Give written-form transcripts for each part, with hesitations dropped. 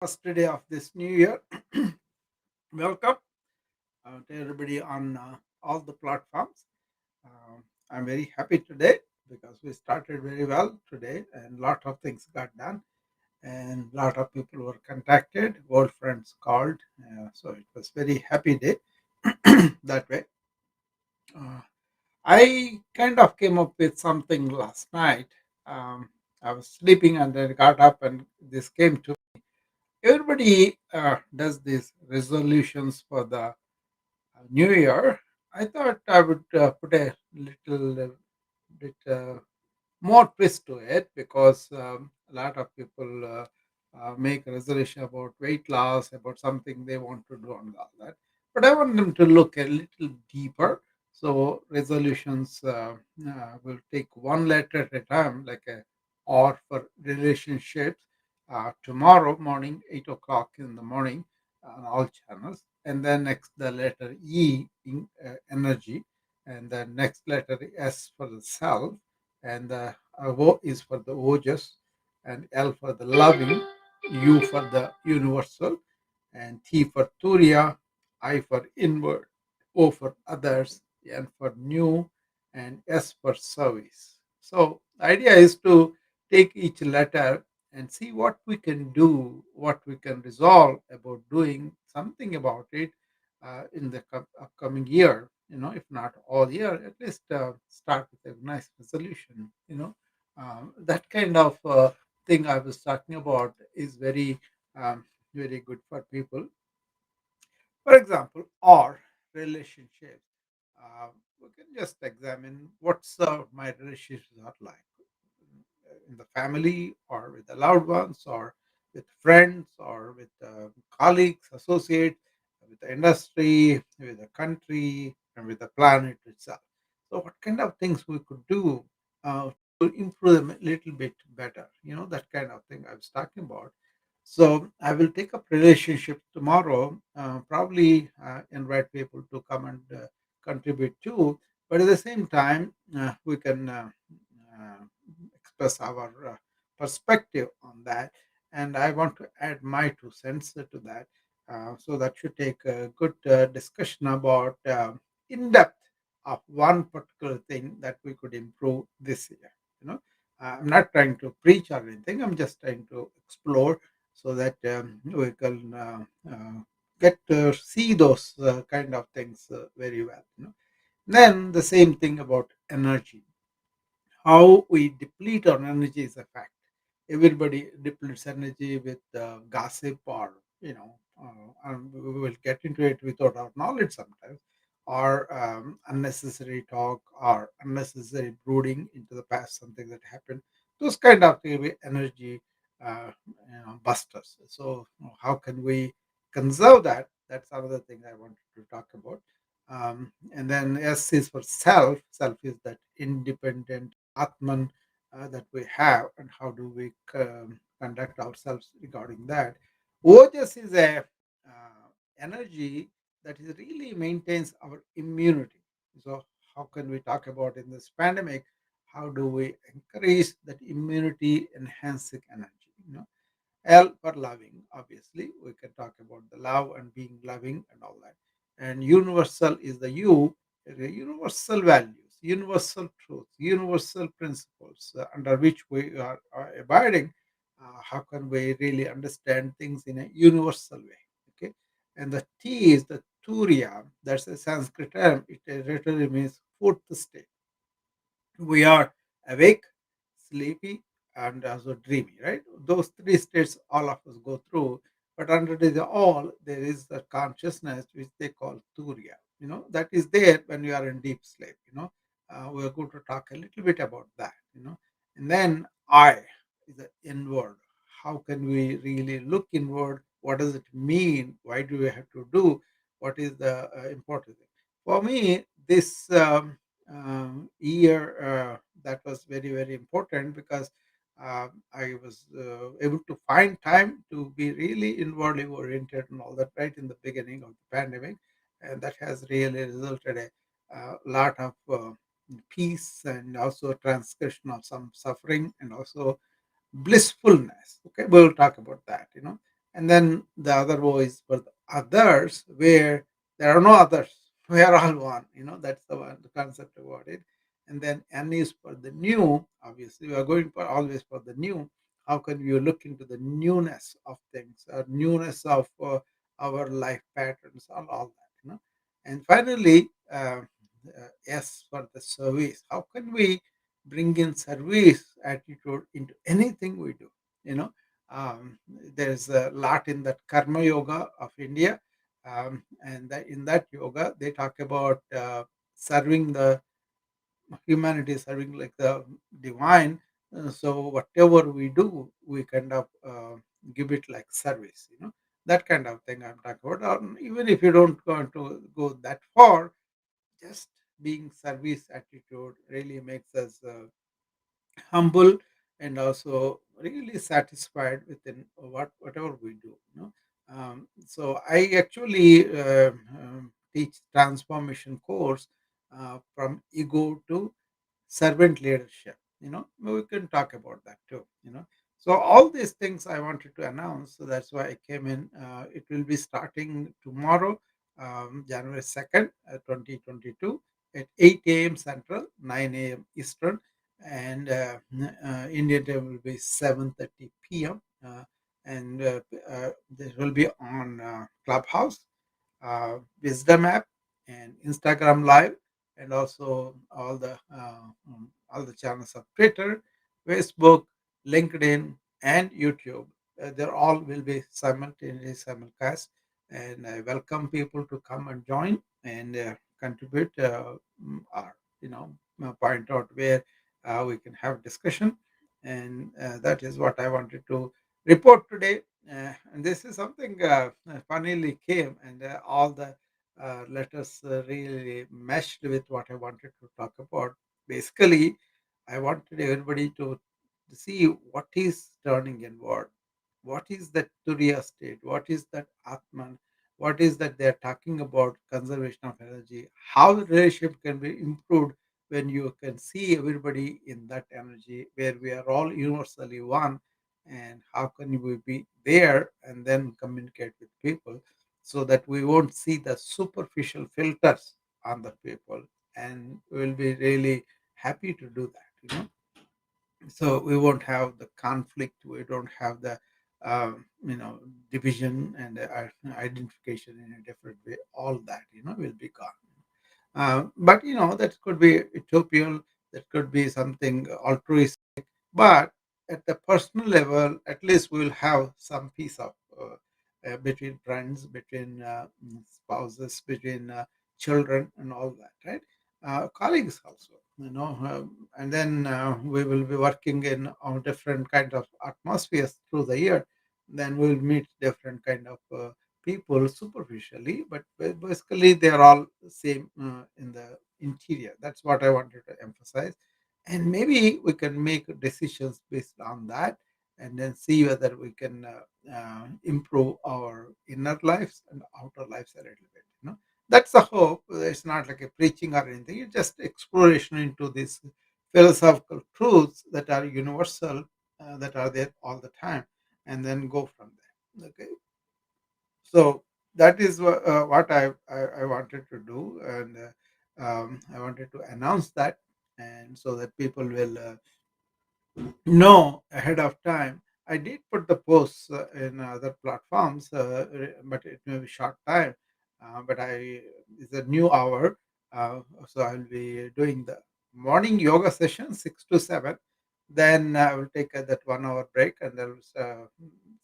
First day of this new year. Welcome to everybody on all the platforms. I'm very happy today because we started very well today and a lot of things got done and a lot of people were contacted, old friends called. So it was very happy day that way. Uh, I kind of came up with something last night. Um, I was sleeping and then got up and this came to everybody does these resolutions for the new year. I thought I would put a little bit more twist to it because a lot of people make a resolution about weight loss, about something they want to do, and all that. But I want them to look a little deeper. So resolutions will take one letter at a time, like a or for relationships. Tomorrow morning, 8 o'clock in the morning, on all channels, and then next the letter E in energy, and the next letter S for the self, and the O is for the ojas, and L for the loving, U for the universal, and T for Turiya, I for inward, O for others, N for new, and S for service. So the idea is to take each letter and see what we can do, what we can resolve about doing something about it in the upcoming year. If not all year, at least start with a nice resolution. That kind of thing I was talking about is very good for people. For example, or relationships. We can just examine what's my relationships are like in the family or with the loved ones or with friends or with colleagues, associates, with the industry, with the country, and with the planet itself. So, what kind of things we could do to improve them a little bit better? That kind of thing I was talking about. So, I will take up relationship tomorrow, probably invite people to come and contribute too. But at the same time, we can uh, express our perspective on that. And I want to add my 2 cents to that. So that should take a good discussion about in depth of one particular thing that we could improve this year. You know, I'm not trying to preach or anything. I'm just trying to explore so that we can get to see those kind of things very well. Then the same thing about energy, how we deplete our energy is a fact. Everybody depletes energy with gossip or, and we will get into it without our knowledge sometimes, or unnecessary talk or unnecessary brooding into the past, something that happened. Those kind of energy busters. So, how can we conserve that? That's another thing I wanted to talk about. And then S is for self. Self is that independent Atman that we have, and how do we conduct ourselves regarding that. Ojas is a energy that is really maintains our immunity. So how can we talk about in this pandemic? How do we increase that immunity enhancing energy? L for loving, obviously. We can talk about the love and being loving and all that. And universal is the U, the universal values, universal truths, universal principles under which we are abiding. How can we really understand things in a universal way? Okay. And the T is the Turiya, that's a Sanskrit term. It literally means fourth state. We are awake, sleepy, and also dreamy, right? Those three states all of us go through, but under the all, there is the consciousness which they call Turiya. That is there when you are in deep sleep. We're going to talk a little bit about that. And then I is the inward. How can we really look inward? What does it mean? Why do we have to do? What is the important thing? For me, this year that was very important because I was able to find time to be really inwardly oriented and all that right in the beginning of the pandemic, and that has really resulted a lot of peace and also transgression of some suffering and also blissfulness. Okay, we'll talk about that. And then the other O is for the others, where there are no others. We are all one. That's the one, the concept about it. And then N is for the new. Obviously, we are going for always for the new. How can you look into the newness of things, or newness of our life patterns, all that, And finally, S for the service. How can we bring in service attitude into anything we do? You know, there's a lot in that karma yoga of India, and in that yoga they talk about serving the humanity, serving like the divine. So whatever we do, we kind of give it like service, that kind of thing I'm talking about. Or even if you don't want to go that far, just being service attitude really makes us humble and also really satisfied within whatever we do. So I actually teach transformation course from ego to servant leadership. We can talk about that too. So all these things I wanted to announce, so that's why I came in. It will be starting tomorrow, January 2nd, 2022, at 8 a.m. Central, 9 a.m. Eastern, and Indian time will be 7:30 p.m. And this will be on Clubhouse, Wisdom app, and Instagram Live, and also all the channels of Twitter, Facebook, LinkedIn, and YouTube. They're all will be simultaneously simulcast, and I welcome people to come and join and contribute, or point out where we can have discussion, and that is what I wanted to report today. And this is something funnily came, and all the letters really meshed with what I wanted to talk about. Basically, I wanted everybody to see what is turning inward, what is that Turiya state, what is that Atman, what is that they're talking about conservation of energy, how the relationship can be improved when you can see everybody in that energy where we are all universally one, and how can we be there and then communicate with people so that we won't see the superficial filters on the people, and we'll be really happy to do that, so we won't have the conflict, we don't have the division and identification in a different way, all that will be gone. But that could be utopian, that could be something altruistic, but at the personal level, at least we'll have some piece of between friends, between spouses, between children, and all that, right? Colleagues also, and then we will be working in on different kind of atmospheres through the year. Then we'll meet different kind of people superficially, but basically they are all same in the interior. That's what I wanted to emphasize, and maybe we can make decisions based on that, and then see whether we can improve our inner lives and outer lives a little bit. That's the hope. It's not like a preaching or anything, it's just exploration into these philosophical truths that are universal, that are there all the time, and then go from there. Okay, so that is what I wanted to do, and I wanted to announce that, and so that people will know ahead of time. I did put the posts in other platforms, but it may be short time. But it's a new hour, so I'll be doing the morning yoga session 6 to 7. Then I will take that 1 hour break, and there's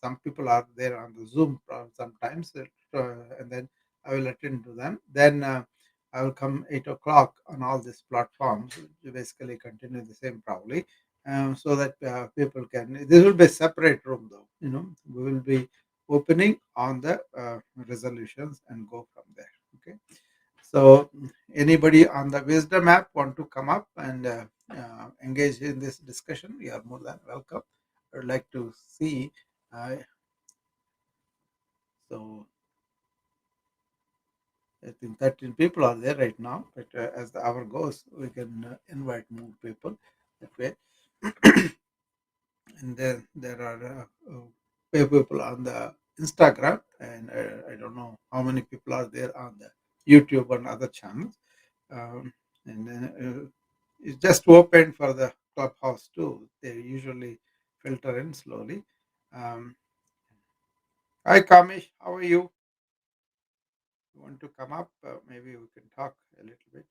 some people are there on the Zoom sometimes, and then I will attend to them. Then I will come 8 o'clock on all these platforms to basically continue the same probably, so that people can. This will be a separate room, though. We will be opening on the resolutions and go from there. Okay. So, anybody on the Wisdom app want to come up and engage in this discussion? You are more than welcome. I would like to see. Uh, so, I think 13 people are there right now, but as the hour goes, we can invite more people that way. And then there are people on the Instagram, and I don't know how many people are there on the YouTube and other channels. Um, and then it's just open for the clubhouse too. They usually filter in slowly. Um, Hi Kamish, how are you? You want to come up? Maybe we can talk a little bit.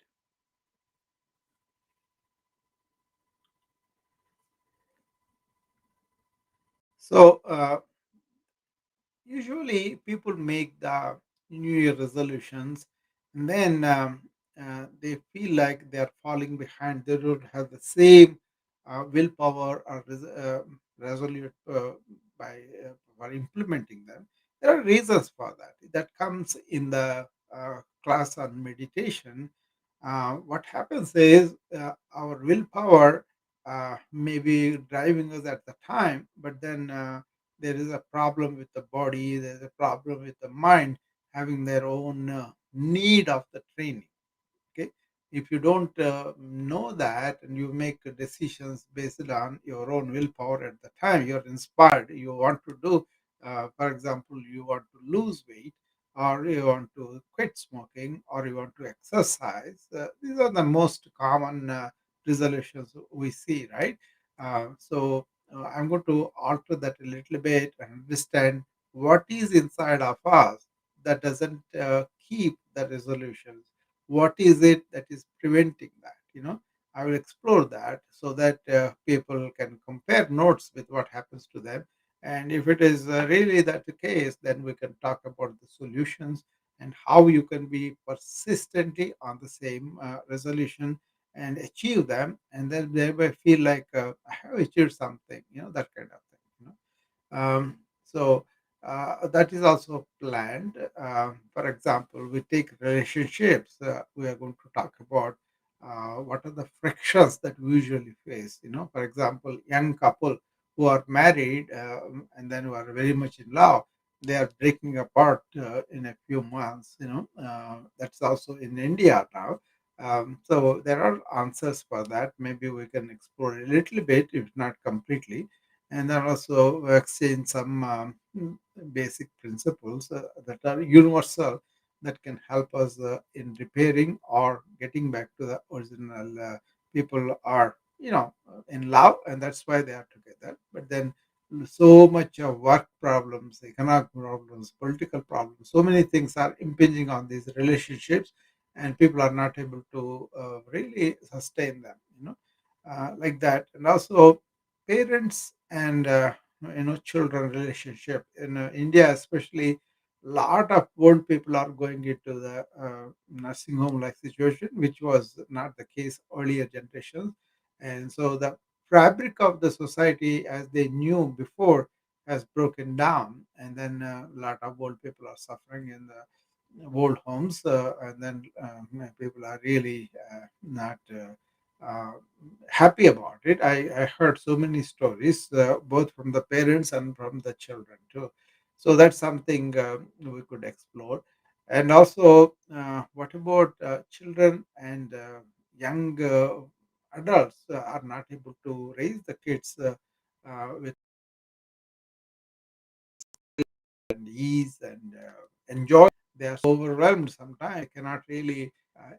So usually people make the New Year resolutions, and then they feel like they are falling behind. They don't have the same willpower or resolute by for implementing them. There are reasons for that. That comes in the class on meditation. What happens is our willpower may be driving us at the time, but then there is a problem with the body, there's a problem with the mind having their own need of the training. Okay, if you don't know that and you make decisions based on your own willpower at the time, you're inspired, you want to do, for example, you want to lose weight, or you want to quit smoking, or you want to exercise. These are the most common resolutions we see, right? So I'm going to alter that a little bit and understand what is inside of us that doesn't keep the resolutions. What is it that is preventing that? I will explore that so that people can compare notes with what happens to them. And if it is really that the case, then we can talk about the solutions and how you can be persistently on the same resolution and achieve them, and then they will feel like I have achieved something, that kind of thing. So that is also planned. For example, we take relationships. We are going to talk about what are the frictions that we usually face. For example, young couple who are married and then who are very much in love, they are breaking apart in a few months. That's also in India now. So there are answers for that. Maybe we can explore a little bit, if not completely, and then also exchange some basic principles that are universal, that can help us in repairing or getting back to the original. People are in love, and that's why they are together, but then so much of work problems, economic problems, political problems, so many things are impinging on these relationships, and people are not able to really sustain them, like that. And also parents and children relationship in India especially, lot of old people are going into the nursing home like situation, which was not the case earlier generations. And so the fabric of the society as they knew before has broken down, and then a lot of old people are suffering in the old homes, and then people are really not uh, happy about it. I heard so many stories, both from the parents and from the children too. So that's something we could explore. And also, what about children and young adults are not able to raise the kids with and ease and enjoy. They are so overwhelmed sometimes. They cannot really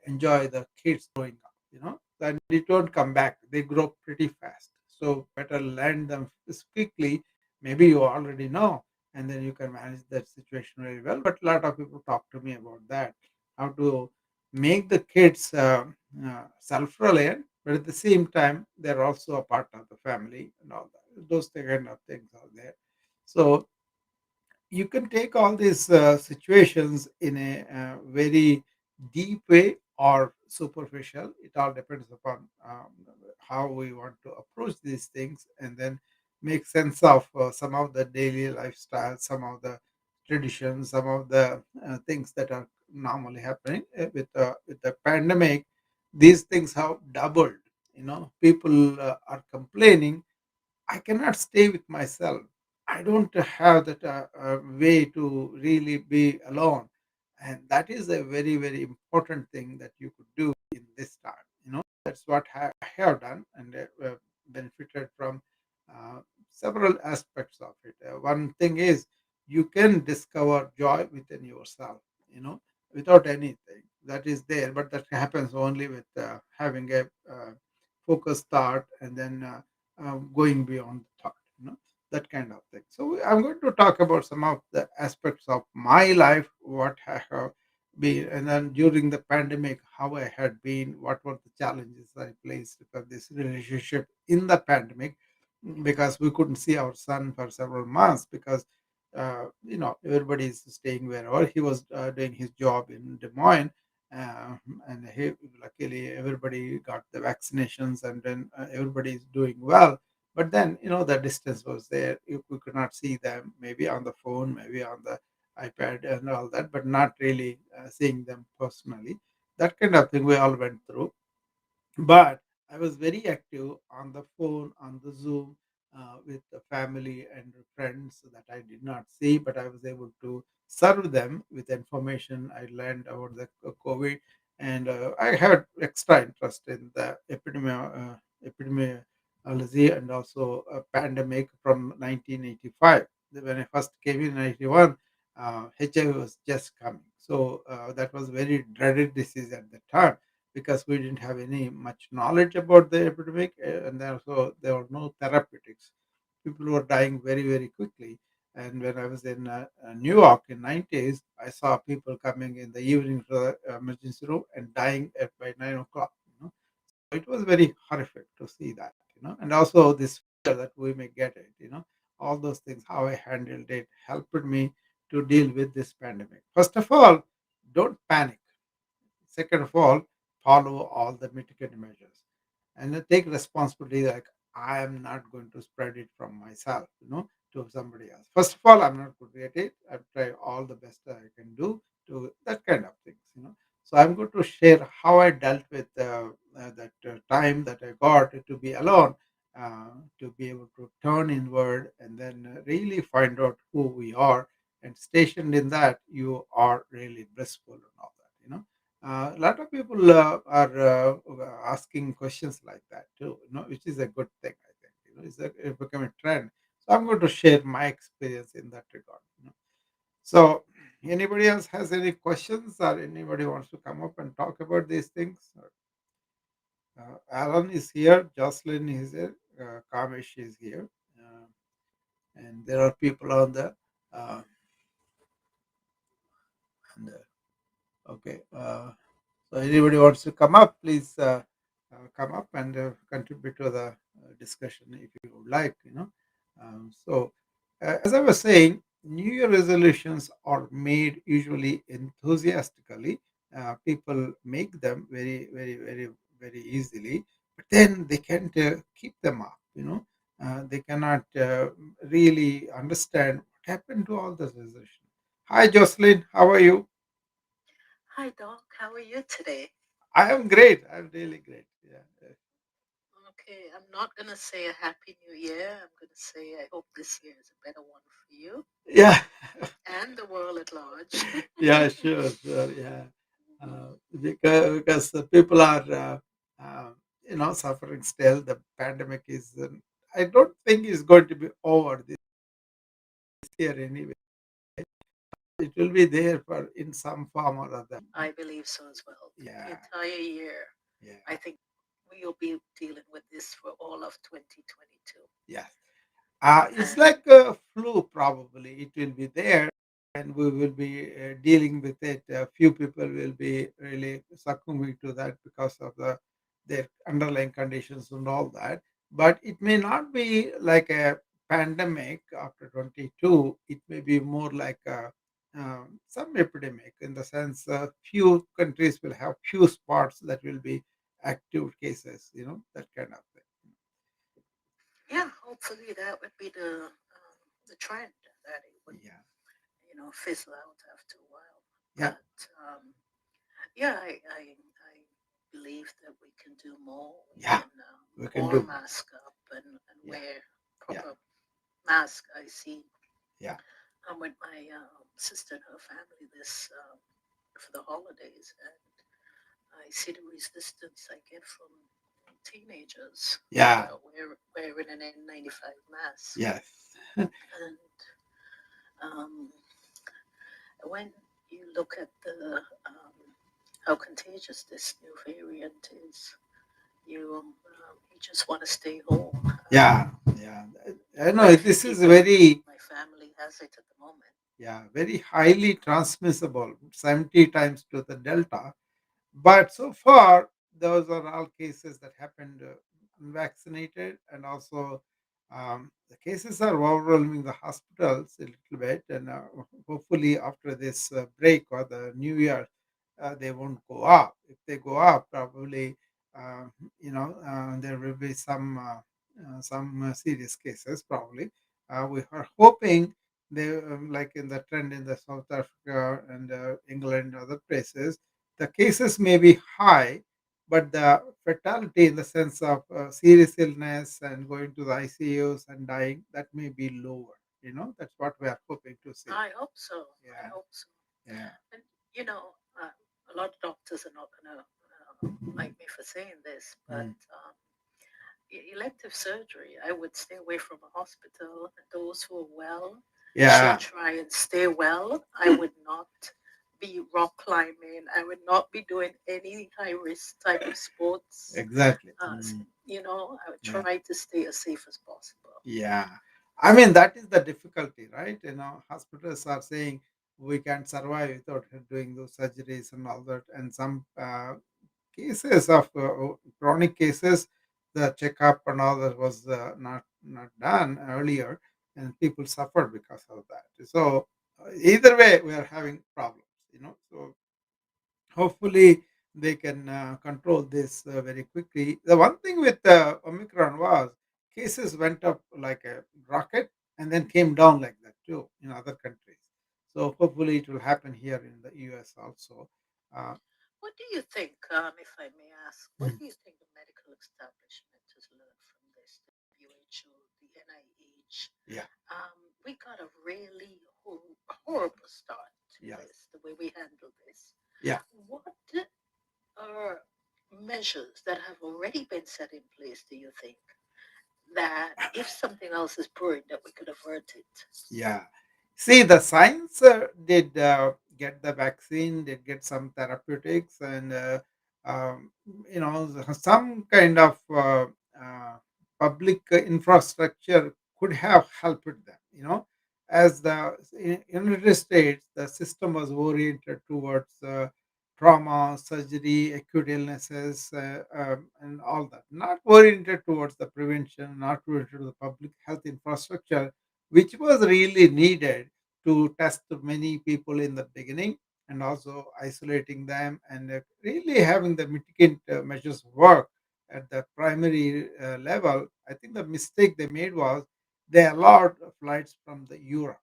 enjoy the kids growing up, then they don't come back. They grow pretty fast. So better learn them quickly. Maybe you already know, and then you can manage that situation very well. But a lot of people talk to me about that, how to make the kids self-reliant, but at the same time, they're also a part of the family and all that. Those kind of things are there. So you can take all these situations in a very deep way or superficial. It all depends upon how we want to approach these things, and then make sense of some of the daily lifestyle, some of the traditions, some of the things that are normally happening with the pandemic. These things have doubled. People are complaining, I cannot stay with myself. I don't have that way to really be alone. And that is a very, very important thing that you could do in this time. That's what I have done, and benefited from uh, several aspects of it. One thing is you can discover joy within yourself, you know, without anything that is there. But that happens only with having a focused thought, and then going beyond the thought, you know, that kind of thing. So I'm going to talk about some of the aspects of my life, what I have been, and then during the pandemic, how I had been, what were the challenges I faced for this relationship in the pandemic, because we couldn't see our son for several months, because you know, everybody is staying wherever he was doing his job in Des Moines. uh, and he, luckily everybody got the vaccinations, and then everybody is doing well. But then, you know, the distance was there. We could not see them, maybe on the phone, maybe on the iPad and all that, but not really seeing them personally. That kind of thing we all went through. But I was very active on the phone, on the Zoom, with the family and friends that I did not see, but I was able to serve them with information I learned about the COVID. And I had extra interest in the epidemiology and also a pandemic from 1985. When I first came in 91, HIV was just coming. So that was very dreaded disease at the time, because we didn't have any much knowledge about the epidemic, and also there were no therapeutics. People were dying very, very quickly. And when I was in New York in 90s, I saw people coming in the evening to the emergency room and dying at by 9 o'clock. You know, it was very horrific to see that. You know, and also this fear that we may get it. You know, all those things, how I handled it, helped me to deal with this pandemic. First of all, don't panic. Second of all, follow all the mitigating measures, and then take responsibility. Like, I am not going to spread it from myself, you know, to somebody else. First of all, I'm not good at it. I've tried all the best I can do to that kind of things, you know. So I'm going to share how I dealt with that time that I got to be alone, to be able to turn inward and then really find out who we are. And stationed in that, you are really blissful and all that, you know. A lot of people are asking questions like that too, you know, which is a good thing. I think, you know, it become a trend. So I'm going to share my experience in that regard. You know. So, anybody else has any questions, or anybody wants to come up and talk about these things? Alan is here, Jocelyn is here, Kamesh is here, uh, and there are people on the. Uh, on the okay. So anybody wants to come up, please come up and contribute to the discussion if you would like. You know, so as I was saying, New Year resolutions are made usually enthusiastically. People make them very, very, very, very easily, but then they can't keep them up. You know, they cannot really understand what happened to all the resolution. Hi, Jocelyn. How are you? Hi, Doc. How are you today? I am great. I'm really great. Yeah. Okay, I'm not going to say a Happy New Year. I'm going to say I hope this year is a better one for you Yeah. and the world at large. Yeah, sure, sure. Yeah. Because the people are, uh, you know, suffering still. The pandemic is, I don't think it's going to be over this year anyway. It will be there for in some form or other. I believe so as well. The Yeah. entire year, Yeah. I think we'll be dealing with this for all of 2022. Yeah. It's And like a flu, probably. It will be there, and we will be dealing with it. A few people will be really succumbing to that because of their underlying conditions and all that. But it may not be like a pandemic after 22. It may be more like some epidemic, in the sense few countries will have few spots that will be active cases, you know, that kind of thing. yeah, hopefully that would be the trend that it would, Yeah. fizzle out after a while. Yeah. But yeah, I believe that we can do more. We Yeah. can We can all do. mask up and Yeah. wear Yeah. proper mask. I see. Yeah. I'm with my sister and her family this for the holidays, and I see the resistance I get from teenagers Yeah. wearing an N95 mask. Yes. And Um, when you look at the how contagious this new variant is, you just want to stay home. Yeah, yeah. I know Quite a few this is people in very, my family has it at the moment. yeah, very highly transmissible, 70 times to the delta. But so far, those are all cases that happened unvaccinated, and also the cases are overwhelming the hospitals a little bit. And hopefully, after this break or the new year, they won't go up. If they go up, probably uh, there will be some serious cases. Probably, we are hoping they like in the trend in the South Africa and England and other places, the cases may be high, but the fatality in the sense of serious illness and going to the ICUs and dying, that may be lower. That's what we are hoping to see. I hope so. I Yeah, hope so. yeah, And you know, a lot of doctors are not going to like me for saying this, but mm, elective surgery, I would stay away from a hospital. Those who are well should yeah, try and stay well. I would not be rock climbing. I would not be doing any high risk type of sports. exactly. Uh, I would Yeah. try to stay as safe as possible. Yeah. I mean, that is the difficulty, right? Hospitals are saying we can't survive without doing those surgeries and all that. And some cases of chronic cases, the checkup and all that was not done earlier, and people suffered because of that. So either way, we are having problems. So hopefully they can control this very quickly. The one thing with Omicron was cases went up like a rocket and then came down like that too in other countries. So hopefully it will happen here in the US also. Uh, What do you think, if I may ask, what Mm. do you think the medical establishment has learned from this? The WHO, the NIH. Yeah, We got a really horrible start to yes, this, the way we handle this. yeah. What are measures that have already been set in place, do you think, that if something else is brewing, that we could avert it? Yeah. See, the science did get the vaccine, did get some therapeutics, and um, some kind of public infrastructure could have helped them. As in United States, the system was oriented towards trauma, surgery, acute illnesses, and all that. Not oriented towards the prevention, not oriented to the public health infrastructure, which was really needed to test many people in the beginning, and also isolating them, and really having the mitigant measures work at the primary level. I think the mistake they made was they allowed flights from the Europe,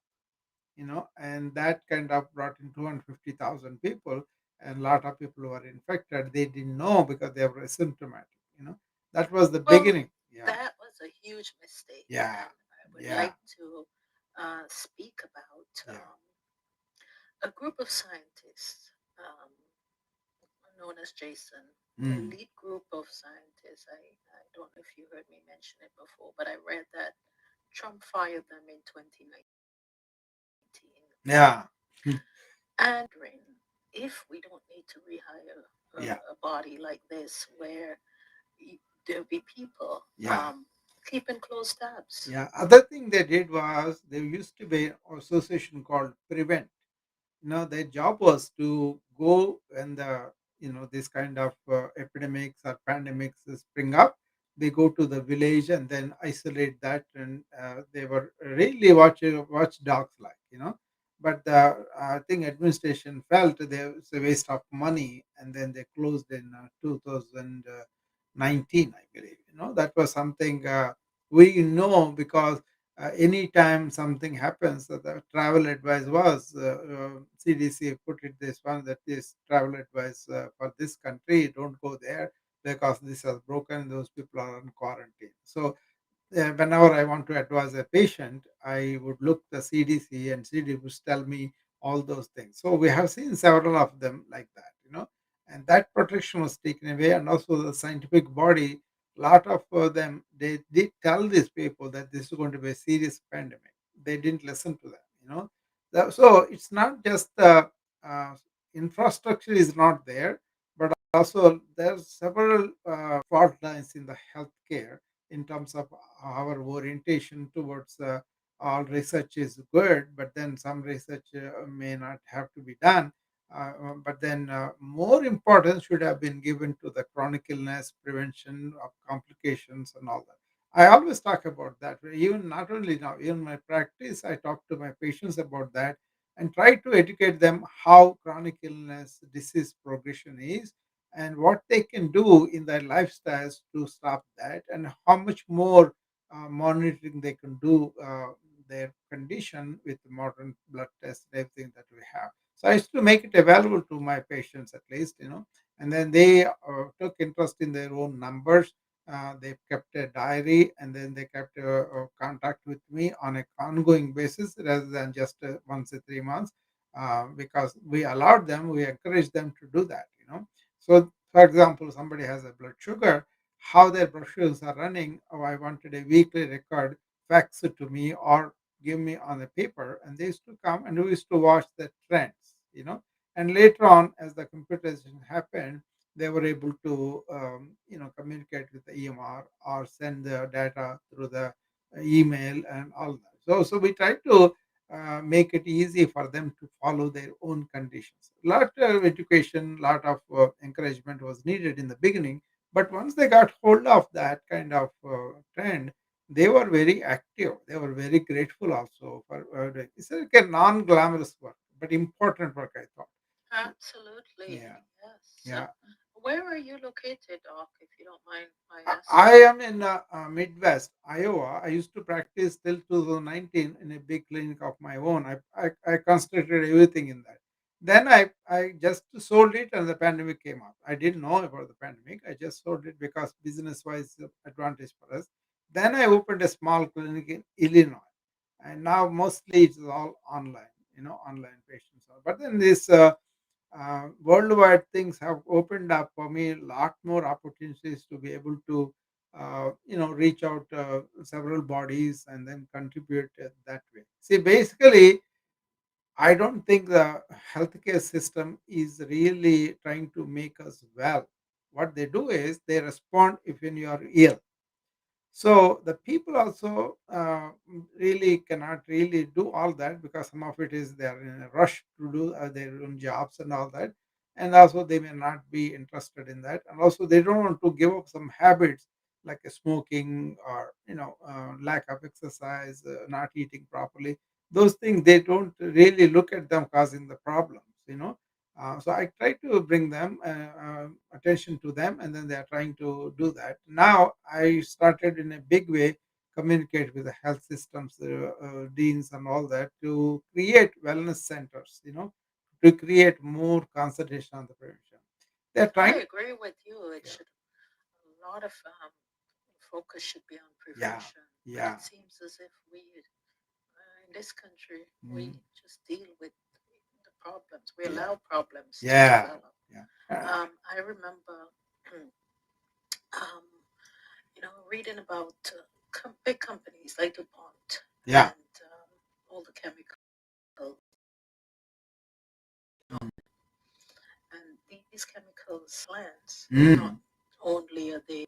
and that kind of brought in 250,000 people, and a lot of people were infected. They didn't know because they were asymptomatic. That was the Well, beginning. Yeah, that was a huge mistake, yeah, and I would yeah, like to speak about yeah. a group of scientists known as Jason, the Mm. elite group of scientists. I don't know if you heard me mention it before, but I read that Trump fired them in 2019. Yeah. And if we don't need to rehire Yeah, a body like this, where there'll be people yeah, keeping close tabs. yeah. Other thing they did was there used to be an association called Prevent. Their job was to go when this kind of epidemics or pandemics spring up. They go to the village and then isolate that, and they were really watch dogs, but the I think administration felt there was a waste of money, and then they closed in 2019, I believe. That was something we know, because anytime something happens, the travel advice was CDC put it this one, that this travel advice for this country, don't go there because this has broken, those people are on quarantine. So whenever I want to advise a patient, I would look the CDC, and CDC would tell me all those things. So we have seen several of them like that. And that protection was taken away, and also the scientific body, lot of them, they did tell these people that this is going to be a serious pandemic. They didn't listen to them. So it's not just the uh, infrastructure is not there, but also there's several fault lines in the healthcare in terms of our orientation towards all research is good, but then some research may not have to be done. But then more importance should have been given to the chronic illness prevention of complications and all that. I always talk about that. Even not only now, even my practice, I talk to my patients about that and try to educate them how chronic illness disease progression is and what they can do in their lifestyles to stop that, and how much more monitoring they can do their condition with modern blood tests and everything that we have. So I used to make it available to my patients at least, and then they took interest in their own numbers. They kept a diary, and then they kept contact with me on a ongoing basis rather than just once in 3 months, because we allowed them, we encouraged them to do that. So, for example, somebody has a blood sugar, how their blood sugars are running. Oh, I wanted a weekly record, fax it to me or give me on a paper, and they used to come and we used to watch the trends. And later on, as the computerization happened, they were able to communicate with the EMR or send the data through the email and all that. So we try to make it easy for them to follow their own conditions. Lot of education, lot of encouragement was needed in the beginning, but once they got hold of that kind of trend, they were very active. They were very grateful also for doing. It's like a non-glamorous work, but important work, I thought. Absolutely, Yeah, yes. yeah. Where are you located, Doc, if you don't mind my I asking? am in Midwest, Iowa. I used to practice till 2019 in a big clinic of my own. I concentrated everything in that. Then I just sold it and the pandemic came up. I didn't know about the pandemic. I just sold it because business wise advantage for us. Then I opened a small clinic in Illinois. And now mostly it's all online, online patients. But then this worldwide things have opened up for me a lot more opportunities to be able to reach out several bodies and then contribute that way. See, basically, I don't think the healthcare system is really trying to make us well. What they do is they respond if when you are ill. So the people also really cannot really do all that because some of it is they are in a rush to do their own jobs and all that, and also they may not be interested in that, and also they don't want to give up some habits like smoking or lack of exercise, not eating properly. Those things they don't really look at them causing the problems. So I try to bring them attention to them, and then they are trying to do that. Now I started in a big way communicate with the health systems, deans, and all that to create wellness centers. To create more concentration on the prevention. They're I trying. agree with you. It Yeah, should a lot of focus should be on yeah, prevention, but yeah, it seems as if we in this country we mm, just deal with the problems. We yeah, allow problems to yeah, develop. yeah, I remember, um, reading about big companies like DuPont yeah. and all the chemicals, Mm, and these chemicals plants. Not mm, only are they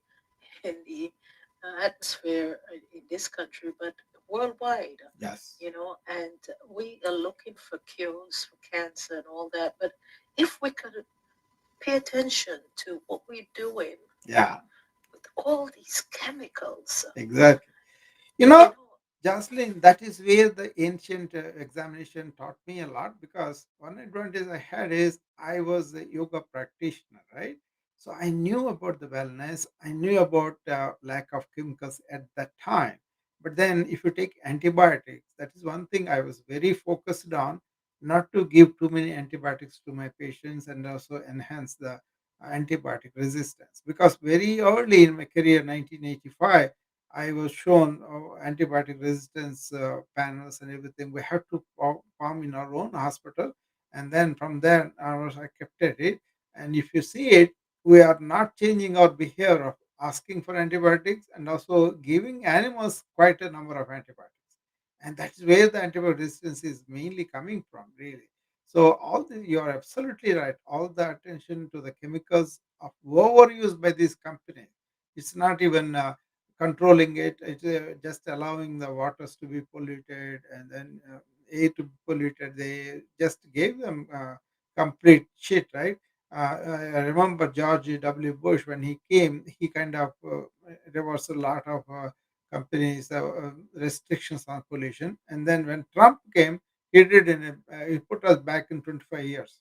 in the atmosphere in this country, but worldwide. yes, And we are looking for cures for cancer and all that. But if we could pay attention to what we're doing yeah, with all these chemicals, exactly. You you know, know, Jocelyn, that is where the ancient examination taught me a lot, because one advantage I had is I was a yoga practitioner, right? So I knew about the wellness, I knew about lack of chemicals at that time. But then, if you take antibiotics, that is one thing I was very focused on, not to give too many antibiotics to my patients and also enhance the antibiotic resistance. Because very early in my career, 1985, I was shown antibiotic resistance panels and everything. We have to farm in our own hospital, and then from there I kept at it. And if you see it, we are not changing our behavior of asking for antibiotics and also giving animals quite a number of antibiotics. and that's where the antibiotic resistance is mainly coming from, really. So you are absolutely right. All the attention to the chemicals of overuse by these companies. It's not even controlling it. It's just allowing the waters to be polluted, and then air to be polluted. They just gave them complete shit, right? I remember George W. Bush when he came. He kind of there was a lot of companies restrictions on pollution, and then when Trump came, he put us back in 25 years,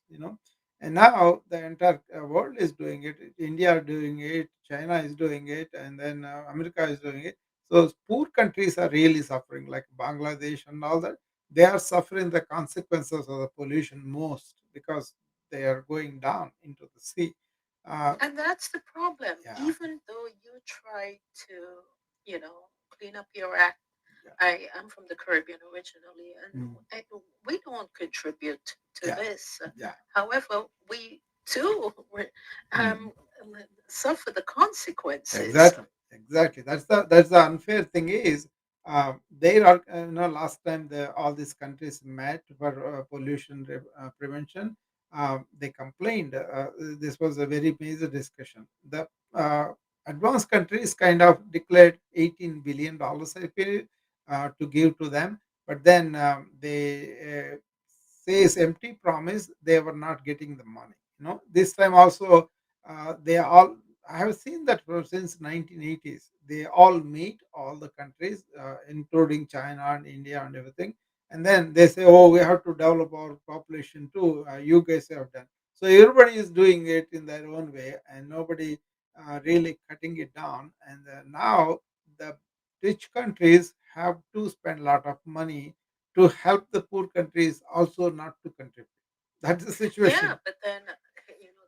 and now the entire world is doing it. India is doing it, China is doing it, and then America is doing it. So poor countries are really suffering, like Bangladesh and all that. They are suffering the consequences of the pollution most because they are going down into the sea. Uh, And that's the problem. yeah, Even though you try to, clean up your act. yeah, I'm from the Caribbean originally, and mm, we don't contribute to yeah, this. yeah. However, we too Mm. um, suffer the consequences. Exactly, exactly. That's the unfair thing is they are last time all these countries met for pollution prevention. They complained. This was a very major discussion. The uh, advanced countries kind of declared $18 billion I feel, to give to them, but then they says empty promise they were not getting the money. This time also they all I have seen that since 1980s. They all meet all the countries, including China and India and everything, and then they say, "Oh, we have to develop our population too. You guys have done." So everybody is doing it in their own way, and nobody really cutting it down. And now the rich countries have to spend a lot of money to help the poor countries also not to contribute. That's the Yeah, situation. but then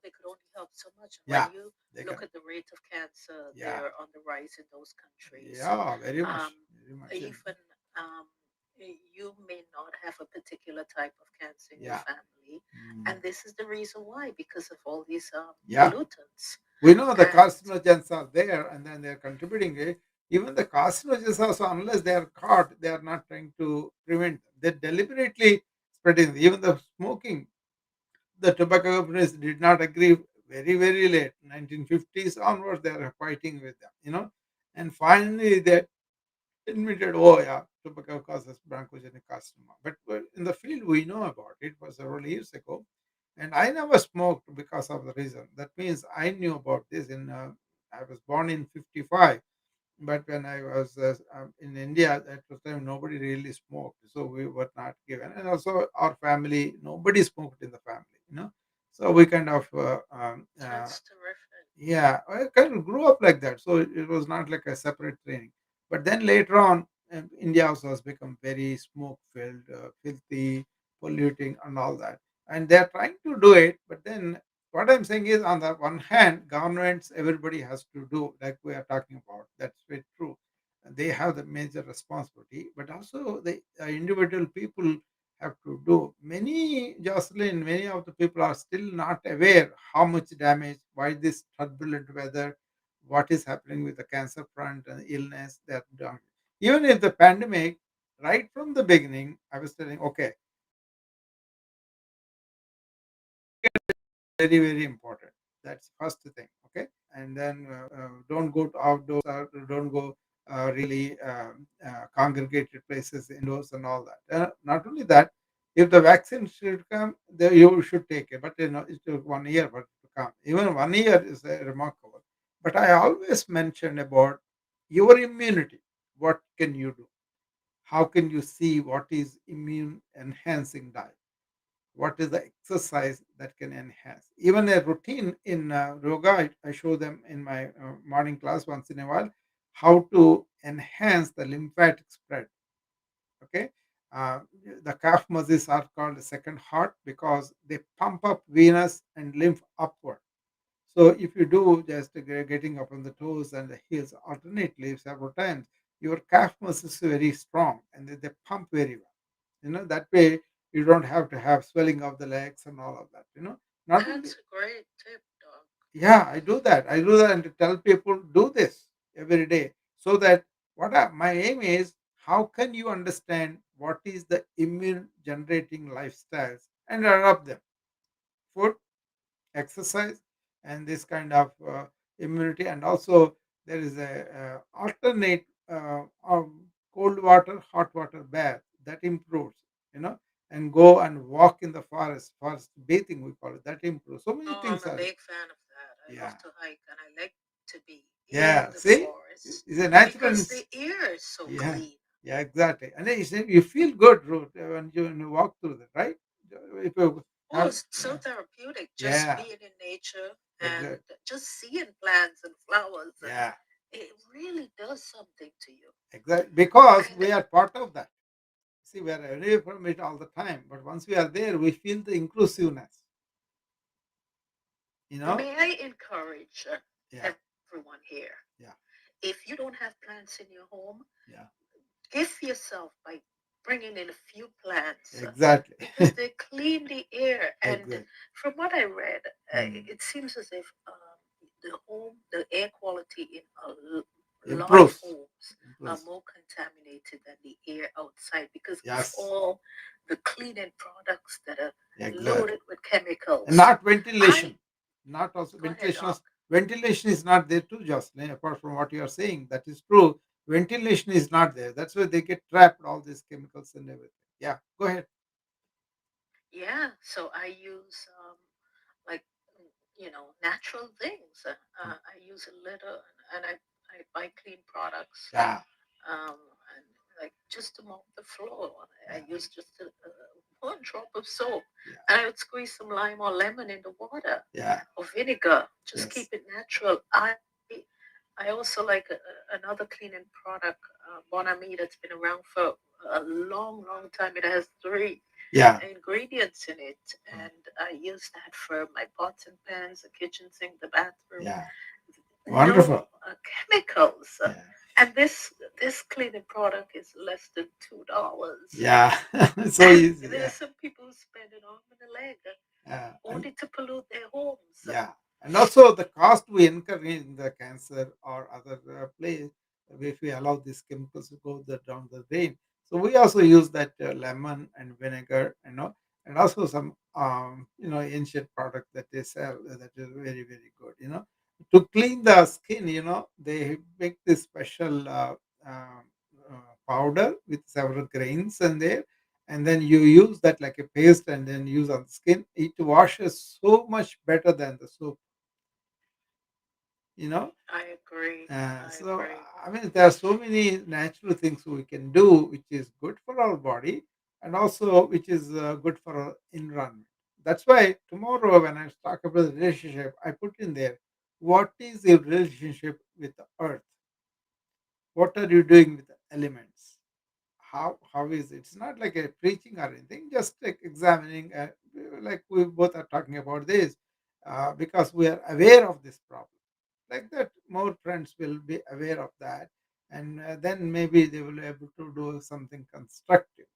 they could only help so much. And when Yeah, you they look can. at the rate of cancer, Yeah, they're on the rise in those countries. yeah, very Um, much, very much. even you may not have a particular type of cancer in your Yeah, family, mm, and this is the reason why, because of all these yeah. pollutants. We know the And carcinogens are there, and then they're contributing it. Even the carcinogens also, unless they are caught, they are not trying to prevent them. They deliberately spreading. Even the smoking, the tobacco companies did not agree very, very late, 1950s onwards, they are fighting with them, and finally they admitted, oh yeah, tobacco causes bronchogenic carcinoma. But in the field we know about it was several years ago, and I never smoked because of the reason. That means I knew about this in. I was born in '55, but when I was in India at the time, nobody really smoked, so we were not given. And also, our family, nobody smoked in the family. So we kind of that's terrific. yeah, I kind of grew up like that, so it was not like a separate training. But then later on, India also has become very smoke-filled, filthy, polluting, and all that. And they're trying to do it, but then what I'm saying is, on the one hand, governments, everybody has to do, like we are talking about. That's very true. They have the major responsibility, but also the individual people have to do. Jocelyn, many of the people are still not aware how much damage, why this turbulent weather, what is happening with the cancer front and illness that done. Even if the pandemic, right from the beginning, I was telling, okay, very, very important. That's first thing, okay? And then don't go to outdoors or don't go really congregated places indoors and all that. Not only that, if the vaccine should come, you should take it. But it took 1 year for it to come. Even 1 year is remarkable. But I always mention about your immunity. What can you do? How can you see what is immune enhancing diet? What is the exercise that can enhance? Even a routine in yoga, I show them in my morning class once in a while how to enhance the lymphatic spread. Okay, uh, the calf muscles are called the second heart because they pump up venous and lymph upward. So if you do just getting up on the toes and the heels alternately several times, your calf muscles is very strong and they pump very well. That way you don't have to have swelling of the legs and all of that. Not only. That's a great tip, Doc. Yeah, I do that and to tell people do this every day, so that my aim is how can you understand what is the immune generating lifestyles and adopt them? Food, exercise, and this kind of immunity. And also there is a alternate cold water hot water bath that improves, you know, and go and walk in the forest bathing, we call it, that improves. So many Oh, I'm things a are. big fan of that. I Yeah, love to hike and I like to be in yeah, the see, forest it's a natural because the air is so yeah, clean. yeah, exactly. And then you feel good, Ruth, when you walk through that, right? If you Oh, have, it's so therapeutic just yeah, being in nature and exactly, just seeing plants and flowers. yeah, It really does something to you. exactly, because And we are part of that. See, we are away from it all the time, but once we are there, we feel the inclusiveness, you know? may I encourage Yeah, everyone here? yeah, If you don't have plants in your home, yeah, gift yourself by bringing in a few plants exactly, because they clean the air. And exactly. from what I read, Mm. it seems as if the air quality in a lot of Improves, homes are improves. more contaminated than the air outside because of Yes, all the cleaning products that are exactly. loaded with And chemicals. not I ventilation, not also Go ahead, ventilation. Doc. Ventilation is not there too, Jocelyn. Apart from what you are saying, that is true. Ventilation is not there. That's why they get trapped all these chemicals and everything. Yeah, go ahead. Yeah, so I use like natural things. I use a litter and I buy clean products Yeah, um, and like just to mop the floor. I yeah, use just one drop of soap yeah, and I would squeeze some lime or lemon in the water yeah. or vinegar. Just Yes. keep it natural. I also like another cleaning product, Bonami, that's been around for a long, long time. It has three Yeah. ingredients in it, Mm. and I use that for my pots and pans, the kitchen sink, the bathroom. Yeah. No Wonderful. chemicals, Yeah. and this cleaning product is less than $2. Yeah. So And easy. Yeah. there's some people who spend an arm and a leg And only to pollute their homes. yeah, and also the cost we incur in the cancer or other place if we allow these chemicals to go down the drain. So we also use that lemon and vinegar, and also some ancient product that they sell that is very very good. To clean the skin. They make this special powder with several grains in there, and then you use that like a paste and then use on the skin. It washes so much better than the soap, you know I agree. I so agree. I mean there are so many natural things we can do which is good for our body, and also which is good for our environment. That's why tomorrow when I talk about the relationship, I put in there, what is your relationship with the earth? What are you doing with the elements? How is it? It's not like a preaching or anything, just like examining, like we both are talking about this, because we are aware of this problem. Like that, more friends will be aware of that, and then maybe they will be able to do something constructive.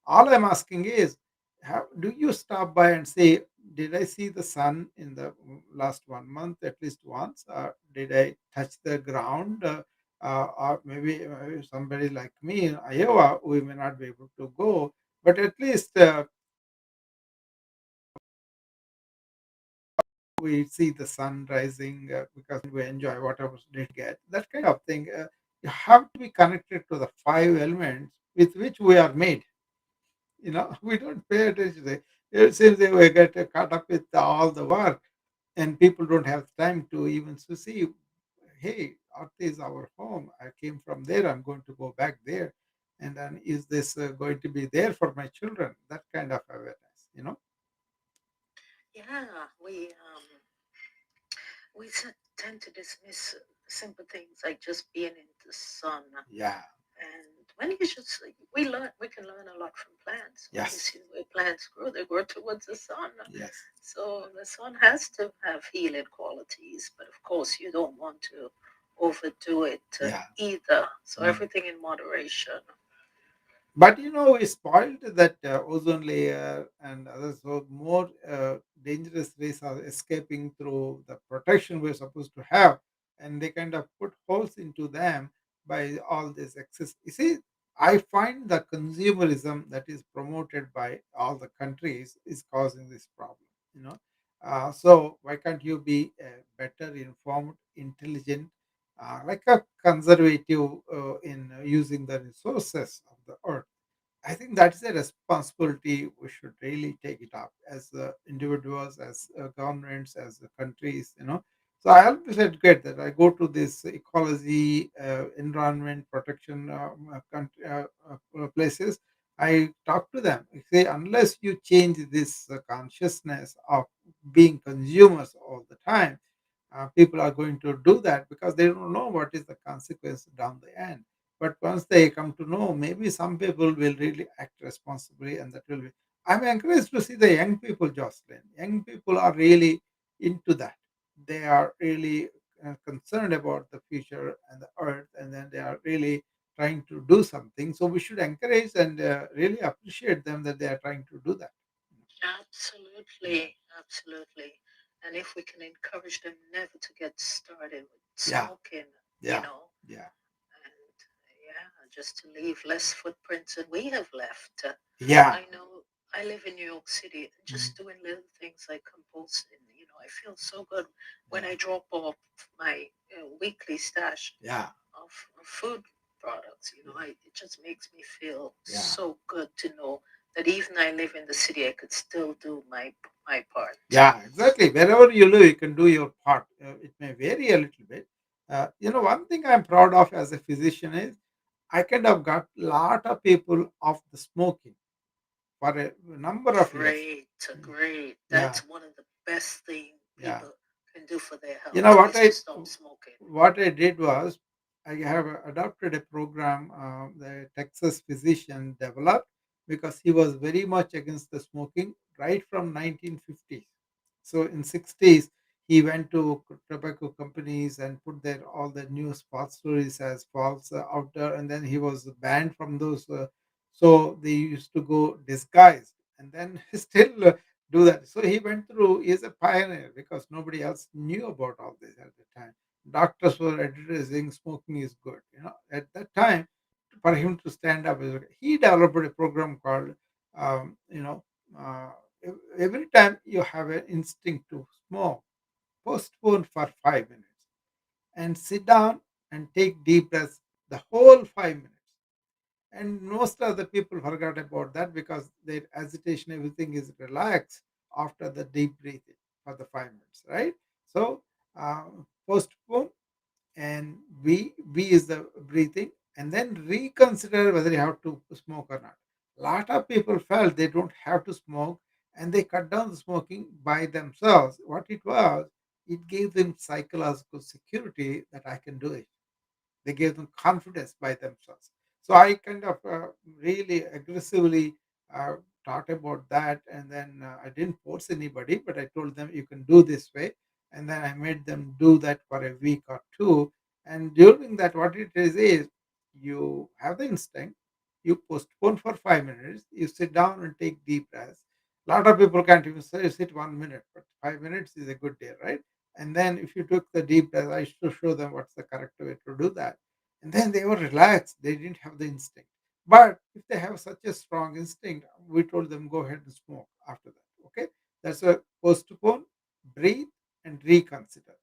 All I'm asking is, how do you stop by and say, did I see the sun in the last 1 month at least once? Did I touch the ground? Or maybe somebody like me in Iowa, we may not be able to go, but at least we see the sun rising because we enjoy whatever did get. That kind of thing. You have to be connected to the five elements with which we are made. We don't pay attention. It seems that we get caught up with all the work, and people don't have time to even to see, hey, Earth is our home. I came from there. I'm going to go back there. And then is this going to be there for my children? That kind of awareness. Yeah, we tend to dismiss simple things like just being in the sun. Yeah. And when you just we can learn a lot from plants. When you Yes. see the way plants grow, they grow towards the sun. Yes. So the sun has to have healing qualities, but of course you don't want to overdo it Yeah. either. So Mm. everything in moderation. But we spoiled that ozone layer and others. So more dangerous rays are escaping through the protection we're supposed to have, and they kind of put holes into them by all this excess. You see, I find the consumerism that is promoted by all the countries is causing this problem. You know, so why can't you be better informed, intelligent, like a conservative in using the resources of the earth? I think that is a responsibility we should really take it up as individuals, as governments, as countries. So I always educate that I go to this ecology, environment protection places. I talk to them. I say unless you change this consciousness of being consumers all the time, people are going to do that because they don't know what is the consequence down the end. But once they come to know, maybe some people will really act responsibly, and that will be. I'm encouraged to see the young people, Jocelyn. Young people are really into that. They are really concerned about the future and the earth, and then they are really trying to do something. So we should encourage and really appreciate them that they are trying to do that. Absolutely, absolutely. And if we can encourage them never to get started with Yeah, smoking, you yeah, know, yeah, and yeah, just to leave less footprints than we have left. yeah, I know I live in New York City, mhm, just doing little things like composting. I feel so good when yeah, I drop off my weekly stash yeah, of food products. It just makes me feel yeah. so good to know that even I live in the city, I could still do my part. Yeah, exactly. Wherever you live, you can do your part. It may vary a little bit. One thing I'm proud of as a physician is I kind of got a lot of people off the smoking for a number of years. Great, Mm. great. Yeah, That's one of the best things yeah. people can do for their You know health what is to I stop smoking. what I did was I have adopted a program the Texas physician developed because he was very much against the smoking right from 1950s. So in 60s he went to tobacco companies and put their all the news false stories as false out there, and then he was banned from those. So they used to go disguised, and then still do that. So he went through. He is a pioneer because nobody else knew about all this at the time. Doctors were advertising smoking is good. At that time, for him to stand up, he developed a program called, um, you know, uh, every time you have an instinct to smoke, postpone for 5 minutes and sit down and take deep breaths the whole 5 minutes. And most of the people forgot about that because their agitation, everything is relaxed after the deep breathing for the 5 minutes, right? So uh, postpone, and B is the breathing, and then reconsider whether you have to smoke or not. A lot of people felt they don't have to smoke, and they cut down the smoking by themselves. What it was, it gave them psychological security that I can do it. They gave them confidence by themselves. So I kind of really aggressively uh, taught about that, and then I didn't force anybody, but I told them you can do this way, and then I made them do that for a week or two. And during that, what it is you have the instinct, you postpone for 5 minutes, you sit down and take deep breaths. A lot of people can't even sit 1 minute, but 5 minutes is a good day, right? And then if you took the deep breath, I used to show them what's the correct way to do that. And then they were relaxed. They didn't have the instinct. But if they have such a strong instinct, we told them go ahead and smoke after that. Okay. That's a postpone, breathe, and reconsider.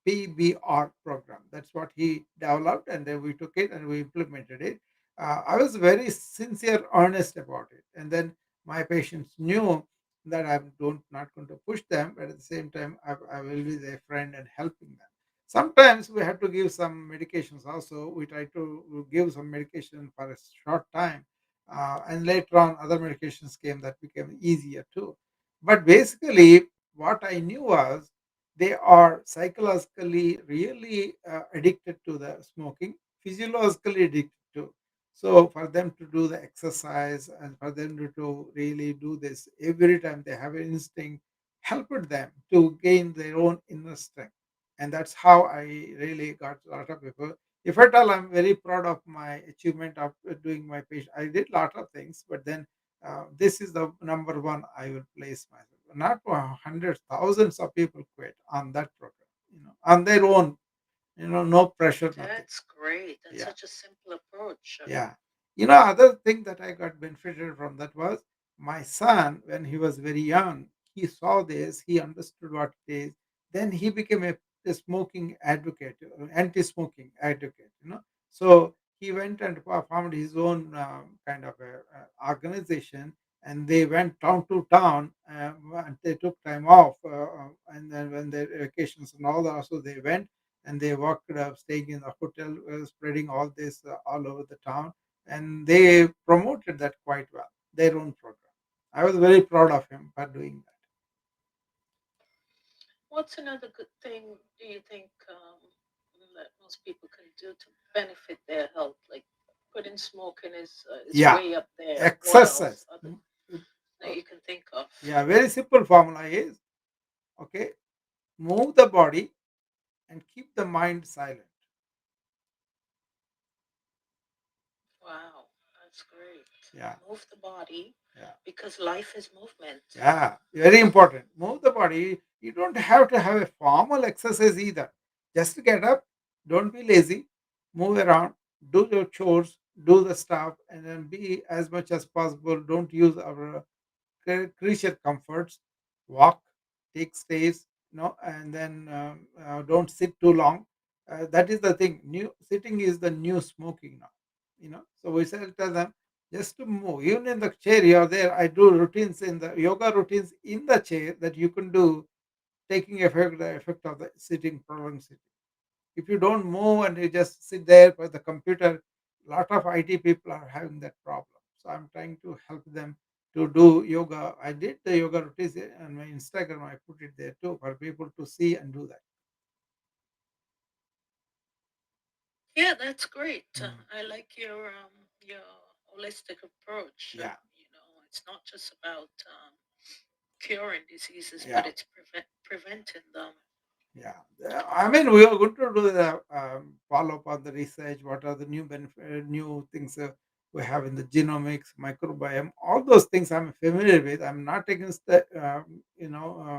PBR program. That's what he developed, and then we took it and we implemented it. I was very sincere, earnest about it, and then my patients knew that I'm don't not going to push them, but at the same time, I will be their friend and helping them. Sometimes we have to give some medications also. We try to give some medication for a short time, and later on, other medications came that became easier too. But basically, what I knew was they are psychologically really addicted to the smoking, physiologically addicted to. So for them to do the exercise and for them to really do this every time they have an instinct, helped them to gain their own inner strength. And that's how I really got a lot of people. If at all, I'm very proud of my achievement of doing my patient. I did a lot of things, but then this is the number one I will place myself. Not hundreds, thousands of people quit on that program, on their own, no pressure, nothing. That's great. That's Yeah, such a simple approach. yeah. Other thing that I got benefited from that was my son, when he was very young, he saw this, he understood what it is. Then he became a smoking advocate, anti-smoking advocate. So he went and found his own kind of organization, and they went town to town, and they took time off, and then when their vacations and all that, so they went and they worked staying in the hotel, spreading all this all over the town, and they promoted that quite well, their own program. I was very proud of him for doing that. What's another good thing do you think that most people can do to benefit their health? Like quitting smoking is Yeah, way up there. What else exercise. other that you can think of? Yeah, very simple formula is, okay, move the body and keep the mind silent. Wow, that's great. Yeah, Move the body yeah. because life is movement. Yeah, very important. Move the body. You don't have to have a formal exercise either. Just get up, don't be lazy, move around, do your chores, do the stuff, and then be as much as possible. Don't use our creature comforts. Walk, take stays, and then don't sit too long. That is the thing. New sitting is the new smoking now. So we say tell them just to move. Even in the chair you are there, I do routines in the yoga routines in the chair that you can do, taking the effect of the sitting, prolonged sitting. If you don't move and you just sit there for the computer, a lot of IT people are having that problem. So I'm trying to help them to do yoga. I did the yoga routines on my Instagram. I put it there too for people to see and do that. Yeah, that's great. Mm. I like your holistic approach. Yeah, It's not just about curing diseases, but yeah. it's preventing them. Yeah, I mean, we are going to do the follow up on the research. What are the new things we have in the genomics, microbiome, all those things I'm familiar with. I'm not against the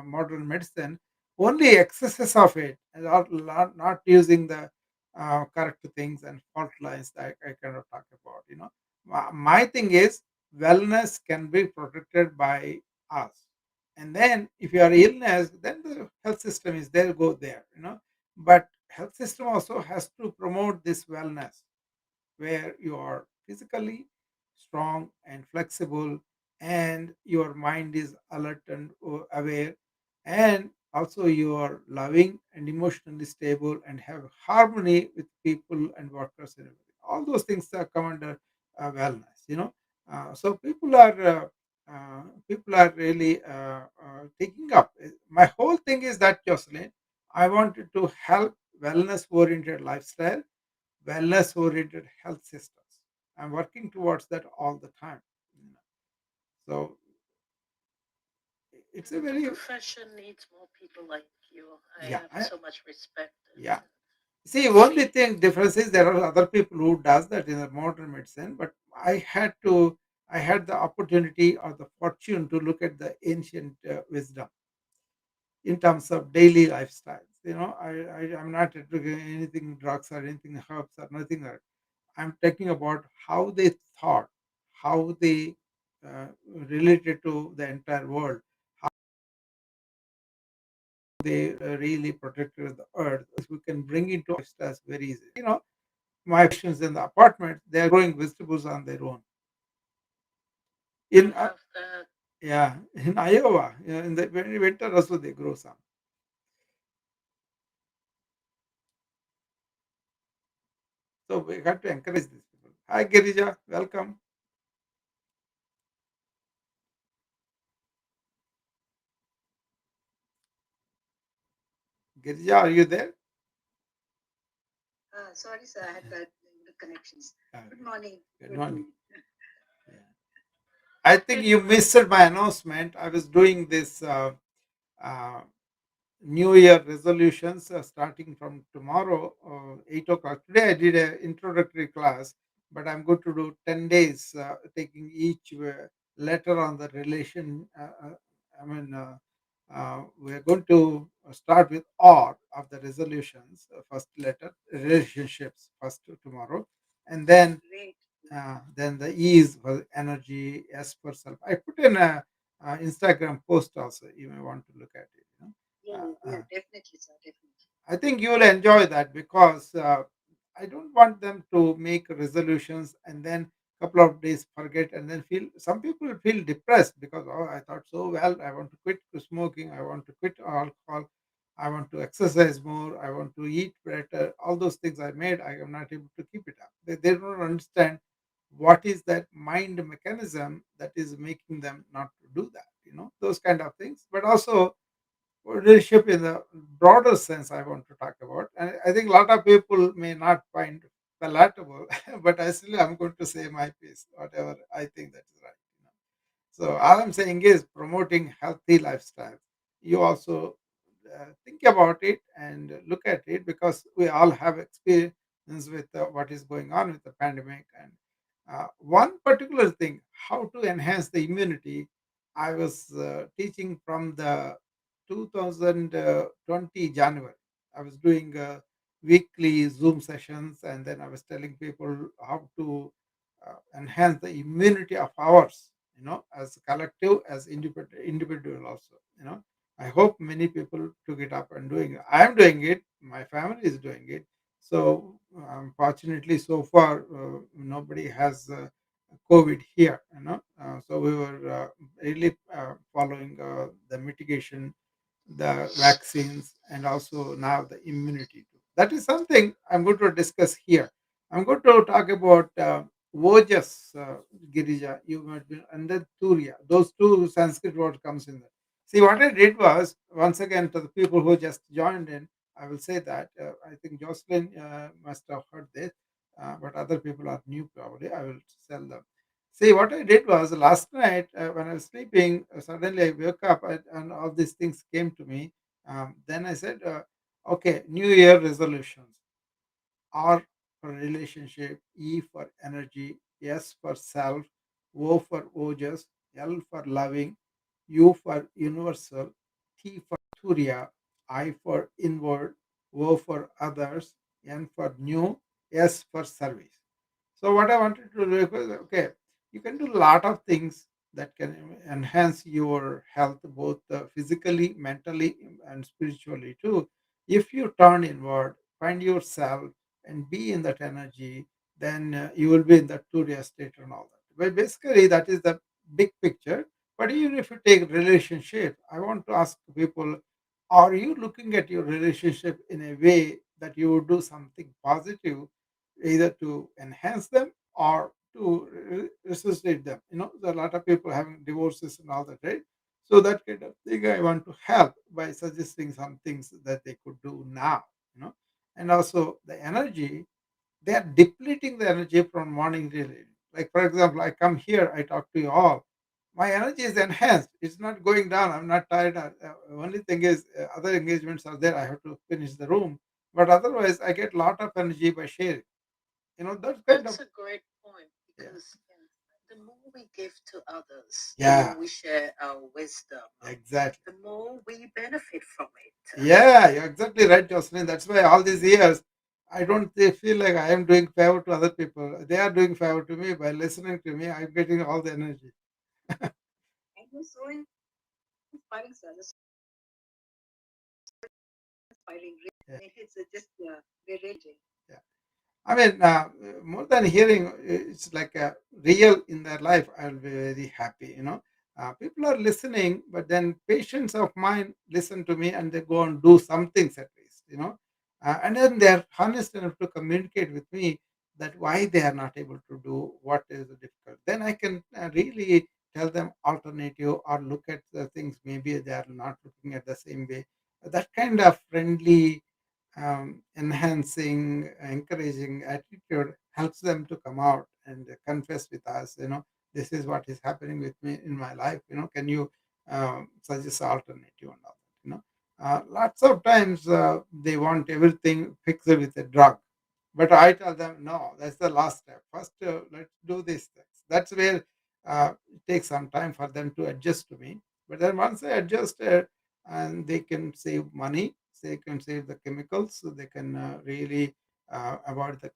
modern medicine, only excesses of it, and not using the correct things and fault lines that I cannot talk about. My thing is wellness can be protected by us, and then if you are illness, then the health system is there, go there. But health system also has to promote this wellness, where you are physically strong and flexible, and your mind is alert and aware, and also you are loving and emotionally stable and have harmony with people and workers and everything. All those things come under wellness. So people are really taking up. My whole thing is that, Jocelyn, I wanted to help wellness oriented lifestyle, wellness oriented health systems. I'm working towards that all the time. you know. So it's a The very, profession needs more people like you. I yeah, have so much respect yeah. and See, only see. thing difference is there are other people who does that in the modern medicine, but I had the opportunity or the fortune to look at the ancient wisdom in terms of daily lifestyles. I'm not taking anything drugs or anything herbs or nothing. I'm talking about how they thought, how they related to the entire world, how they really protected the earth. We can bring into lifestyles very easily. My patients in the apartment, they are growing vegetables on their own. I In love that. yeah, in Iowa, in the winter also they grow some. So we got to encourage these people. Hi, Girija, welcome. Girija, are you there? Sorry, sir, I had bad connections. Good morning. Good Good morning. morning. Yeah. I think you missed my announcement. I was doing this uh, New Year resolutions starting from tomorrow, 8 o'clock. Today I did an introductory class, but I'm going to do 10 days, taking each letter on the relation. I mean, we're going to start with R of the resolutions, first letter, relationships first tomorrow, and then Great. Then the E is for energy, S for self. I put in a Instagram post also. You may want to look at it. Yeah, yeah, definitely, sir, definitely. I think you will enjoy that because I don't want them to make resolutions and then couple of days forget and then feel. Some people feel depressed because oh, I thought so well. I want to quit smoking. I want to quit alcohol. I want to exercise more. I want to eat better. All those things I made, I am not able to keep it up. They don't understand what is that mind mechanism that is making them not to do that. Those kind of things. But also leadership in the broader sense I want to talk about. And I think a lot of people may not find palatable, but I still am going to say my piece, whatever I think that is right. So all I'm saying is promoting healthy lifestyle. You also think about it and look at it because we all have experience with what is going on with the pandemic. And one particular thing, how to enhance the immunity, I was teaching from the 2020 January. I was doing weekly Zoom sessions, and then I was telling people how to enhance the immunity of ours, as collective, as individual also. I hope many people took it up and doing it. I am doing it. My family is doing it. So fortunately, so far nobody has COVID here. So we were really following the mitigation, the vaccines, and also now the immunity too. That is something I'm going to discuss here. I'm going to talk about Vojas, Girija. You might be under Turiya. Those two Sanskrit words comes in there. See, what I did was, once again, to the people who just joined in, I will say that I think Jocelyn must have heard this, but other people are new probably. I will tell them. See, what I did was last night when I was sleeping, suddenly I woke up and all these things came to me. Then I said, okay, New Year resolutions. R for relationship, E for energy, S for self, O for ojas, L for loving, U for universal, T for Turiya, I for inward, O for others, N for new, S for service. So what I wanted to do was, okay, you can do a lot of things that can enhance your health, both physically, mentally, and spiritually too. If you turn inward, find yourself, and be in that energy, then you will be in that Turiya state and all that. But basically, that is the big picture. But even if you take relationship, I want to ask people: are you looking at your relationship in a way that you would do something positive, either to enhance them or to resuscitate them? There are a lot of people having divorces and all that, right? So that kind of thing I want to help by suggesting some things that they could do now. You know, and also the energy, they are depleting the energy from morning till evening. Like for example, I come here, I talk to you all. My energy is enhanced. It's not going down. I'm not tired. Only thing is, other engagements are there. I have to finish the room. But otherwise, I get a lot of energy by sharing. That kind That's of. a great point Yeah. because the more we give to others, the Yeah. more we share our wisdom, Exactly. the more we benefit from it. Yeah, you're exactly right, Jocelyn. That's why all these years, I don't feel like I am doing favor to other people. They are doing favor to me by listening to me. I'm getting all the energy. And it was so inspiring, sir. It's inspiring. Yeah. It's just we're really. Yeah. I mean, more than hearing, it's like a real in their life. I'll be very happy. People are listening, but then patients of mine listen to me and they go and do some things at least. And then they are honest enough to communicate with me that why they are not able to do what is difficult. Then I can really tell them alternative or look at the things maybe they are not looking at the same way. That kind of friendly enhancing, encouraging attitude helps them to come out and confess with us. This is what is happening with me in my life. Can you suggest alternative and all that? Lots of times they want everything fixed with a drug, but I tell them no. That's the last step. First, let's do these things. That's where it takes some time for them to adjust to me. But then once they adjust, and they can save money, they can save the chemicals, so they can really about the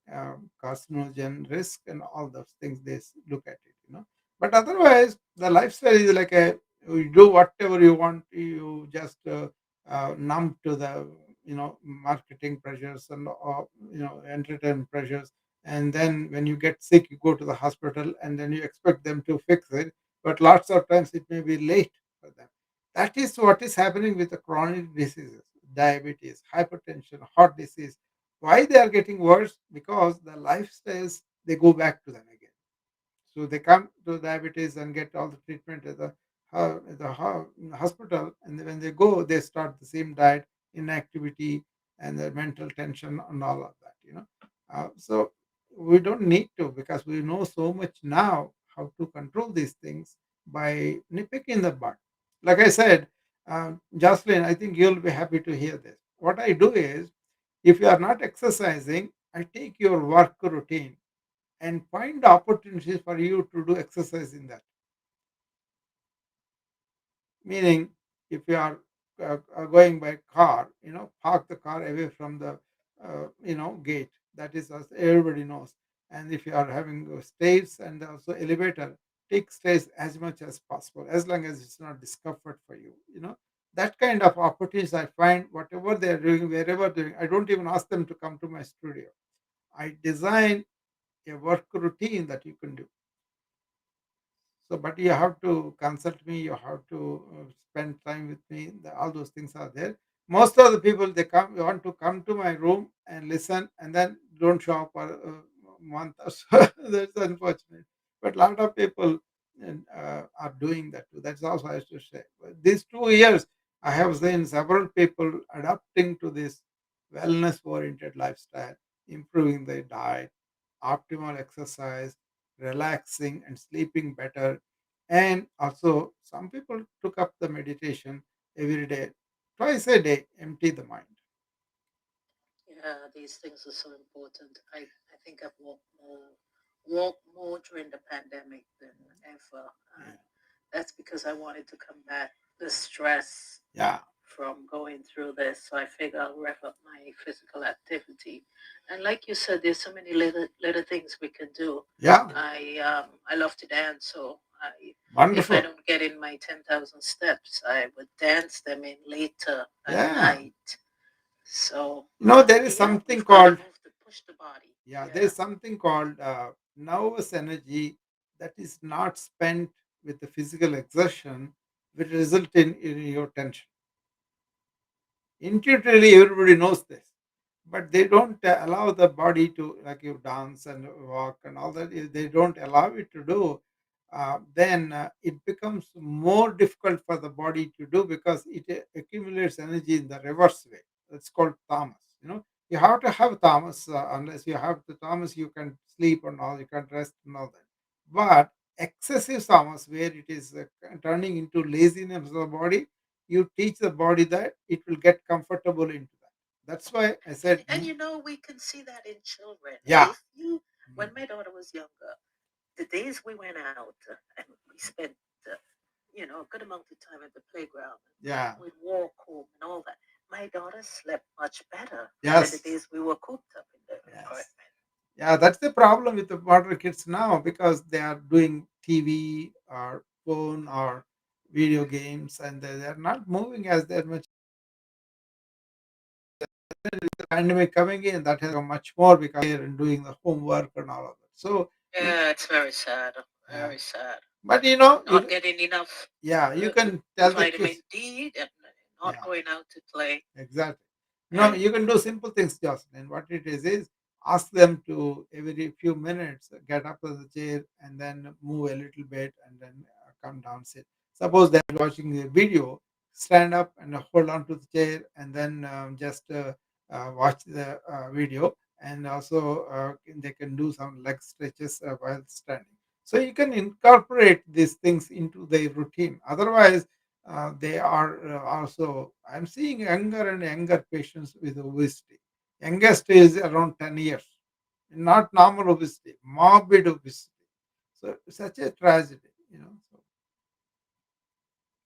carcinogen risk and all those things. They look at it. But otherwise, the lifestyle is like a you do whatever you want. You just numb to the marketing pressures and entertainment pressures. And then when you get sick, you go to the hospital, and then you expect them to fix it. But lots of times it may be late for them. That is what is happening with the chronic diseases, diabetes, hypertension, heart disease. Why they are getting worse? Because the lifestyles, they go back to them again. So they come to diabetes and get all the treatment at the hospital, and then when they go, they start the same diet, inactivity, and the mental tension and all of that. So we don't need to, because we know so much now how to control these things by nitpicking the bud. Like I said, Jocelyn, I think you'll be happy to hear this. What I do is, if you are not exercising, I take your work routine and find opportunities for you to do exercise in that. Meaning, if you are going by car, park the car away from the gate. That is, as everybody knows. And if you are having stairs and also elevator, take stairs as much as possible, as long as it's not discomfort for you. That kind of opportunities I find, whatever they are doing, wherever they're doing. I don't even ask them to come to my studio. I design a work routine that you can do. So, but you have to consult me. You have to spend time with me. All those things are there. Most of the people, they come want to come to my room and listen, and then don't show up for a month or so. That's unfortunate. But a lot of people are doing that too. That's also I have to say. But these 2 years, I have seen several people adapting to this wellness-oriented lifestyle, improving their diet, optimal exercise, relaxing and sleeping better. And also, some people took up the meditation every day, twice a day, empty the mind. Yeah, these things are so important. I think I've walked more during the pandemic than ever. Yeah. And that's because I wanted to combat the stress Yeah. from going through this. So I figure I'll rev up my physical activity. And like you said, there's so many little things we can do. Yeah. I love to dance, so if I Wonderful. don't get in my 10,000 steps, I would dance them in later at Yeah. night. So There is yeah, something we've got to called, move to push the body. yeah, there Yeah. is something called nervous energy that is not spent with the physical exertion, will result in your tension. Intuitively, everybody knows this, but they don't allow the body to, like you dance and walk and all that. If they don't allow it to do, then it becomes more difficult for the body to do, because it accumulates energy in the reverse way. It's called tamas. You have to have tamas. Unless you have the tamas, you can sleep and all, you can rest and all that. But excessive tamas, where it is turning into laziness of the body, you teach the body that it will get comfortable into that. That's why I And said, we can see that in children. yeah. If you, when my daughter was younger, the days we went out and we spent, uh, a good amount of time at the playground, Yeah. we'd walk home and all that. My daughter slept much better than the Yes. days we were cooped up in the Yes. apartment. Yeah, that's the problem with the modern kids now, because they are doing TV or phone or video games, and they are not moving as that much. The pandemic coming in, that has become much more, because they're doing the homework and all of that. So, Yeah, it's very sad. yeah. Very sad. But Not getting enough yeah, you can tell the vitamin kids. D and not Yeah. going out to play. Exactly. No, And you can do simple things, Jocelyn. What it is ask them to every few minutes get up to the chair and then move a little bit, and then come down, sit. Suppose they're watching a video, stand up and hold on to the chair, and then just watch the video. And also, they can do some leg stretches while standing. So you can incorporate these things into their routine. Otherwise, they are also, I'm seeing younger and younger patients with obesity. Youngest is around 10 years. Not normal obesity, morbid obesity. So such a tragedy. So,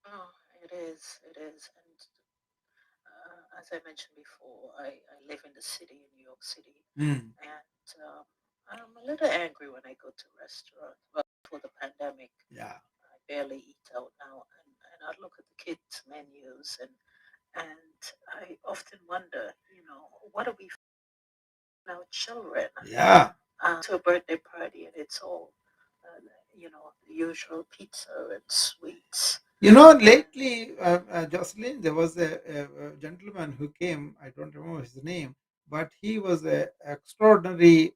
oh, it is, and as I mentioned before, I live in the city, in New York City, Mm. and I'm a little angry when I go to restaurants. Well, before the pandemic, Yeah. I barely eat out now, and I look at the kids' menus, and I often wonder, what are we feeding our children? Yeah. To a birthday party, and it's all, the usual pizza and sweets. Lately, Jocelyn, there was a gentleman who came. I don't remember his name, but he was a extraordinary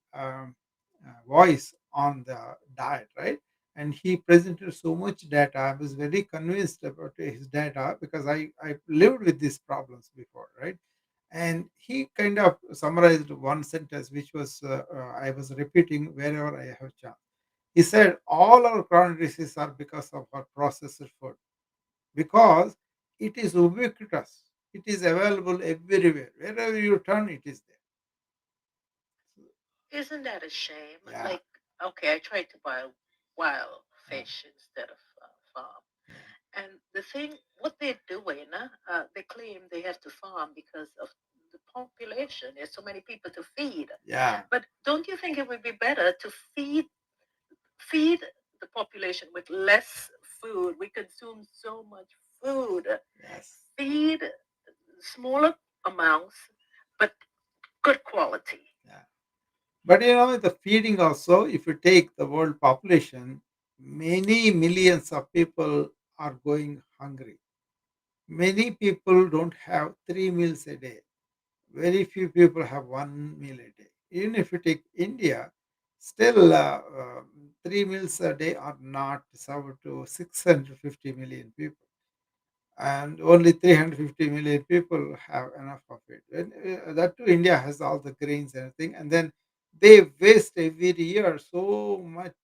voice on the diet, right? And he presented so much data. I was very convinced about his data because I lived with these problems before, right? And he kind of summarized one sentence, which was I was repeating wherever I have chance. He said, all our chronic diseases are because of our processed food because it is ubiquitous. It is available everywhere. Wherever you turn, it is there. Isn't that a shame? Yeah, Like, okay, I tried to buy wild yeah, fish instead of farm. yeah, And the thing, what they're doing, they claim they have to farm because of the population. There's so many people to feed. yeah. But don't you think it would be better to feed the population with less food? We consume so much food. Yes. Feed smaller amounts, but good quality. Yeah. But the feeding also, if you take the world population, many millions of people are going hungry. Many people don't have 3 meals a day. Very few people have 1 meal a day. Even if you take India, still 3 meals a day are not served to 650 million people, and only 350 million people have enough of it. And that too, India has all the grains and everything, and then they waste every year so much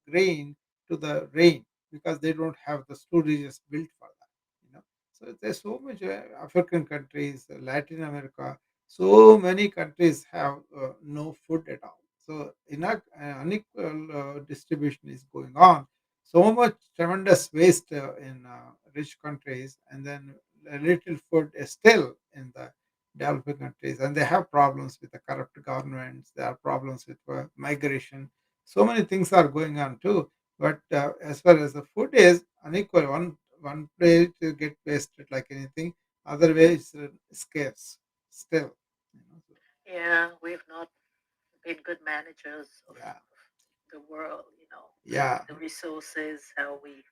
grain to the rain because they don't have the storages built for that. So there's so much African countries, Latin America, so many countries have no food at all. So unequal distribution is going on, so much tremendous waste in rich countries, and then a little food is still in the developing countries, and they have problems with the corrupt governments. There are problems with migration. So many things are going on too. But as far as the food is unequal, one plate you get wasted like anything. Other way it's scarce still. So, Yeah, we've not been good managers of yeah, the world, yeah, the resources, how we,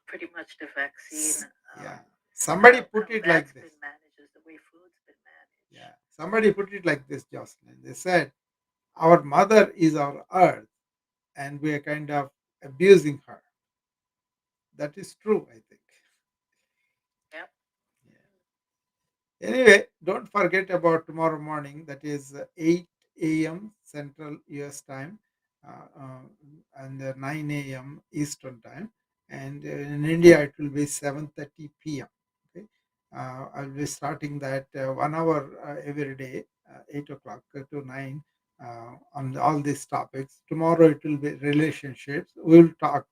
pretty much the vaccine, yeah. Somebody put how it like that's this. been managed is the way food's been Yeah, managed. somebody put it like this, Jocelyn. They said, our mother is our earth, and we are kind of abusing her. That is true, I think. Yep. Anyway, don't forget about tomorrow morning. That is 8 a.m. Central US time, and 9 a.m. Eastern time. And in India, it will be 7:30 p.m. Okay, I'll be starting that 1 hour every day, 8 o'clock to 9, on all these topics. Tomorrow, it will be relationships. We'll talk.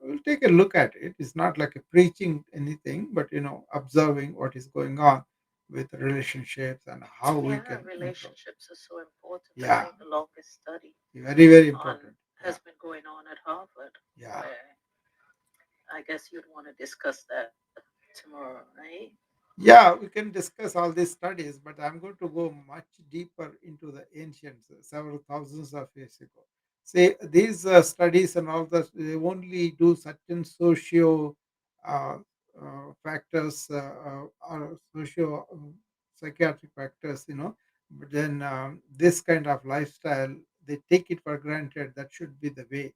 We'll take a look at it. It's not like a preaching anything, but observing what is going on with relationships and how we Yeah, can improve. relationships are so important. I Yeah, think the longest study very very on important. Yeah, has been going on at Harvard. yeah. Where I guess you'd want to discuss that tomorrow, right? Yeah, we can discuss all these studies, but I'm going to go much deeper into the ancients, several thousands of years ago. See, these studies and all that, they only do certain socio uh, factors or socio psychiatric factors, But then this kind of lifestyle, they take it for granted that should be the way.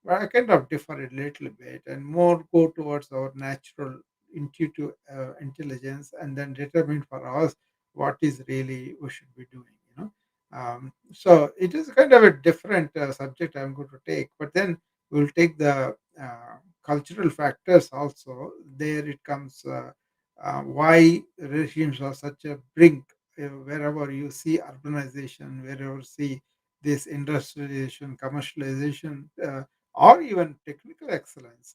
But I kind of differ a little bit and more go towards our natural intuitive intelligence, and then determine for us what is really we should be doing. So it is kind of a different subject I'm going to take, but then we'll take the cultural factors also. There it comes, why regimes are such a brink, wherever you see urbanization, wherever you see this industrialization, commercialization, or even technical excellence.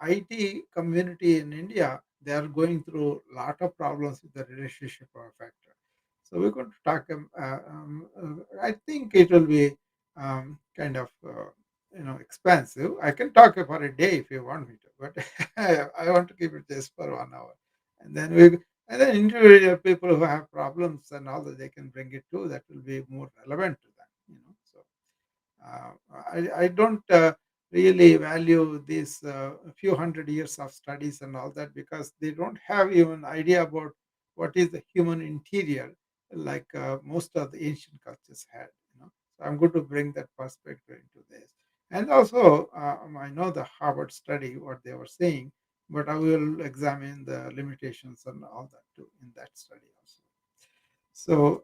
IT community in India they are going through a lot of problems with the relationship factor. So we're going to talk. I think it will be kind of expensive. I can talk for a day if you want me to, but I want to keep it just for 1 hour, and then we and then individual people who have problems and all that they can bring it too. That will be more relevant to them. So uh, I don't really value these few hundred years of studies and all that because they don't have even idea about what is the human interior like most of the ancient cultures had. So I'm going to bring that perspective into this. And also, I know the Harvard study, what they were saying, but I will examine the limitations and all that too in that study also. So,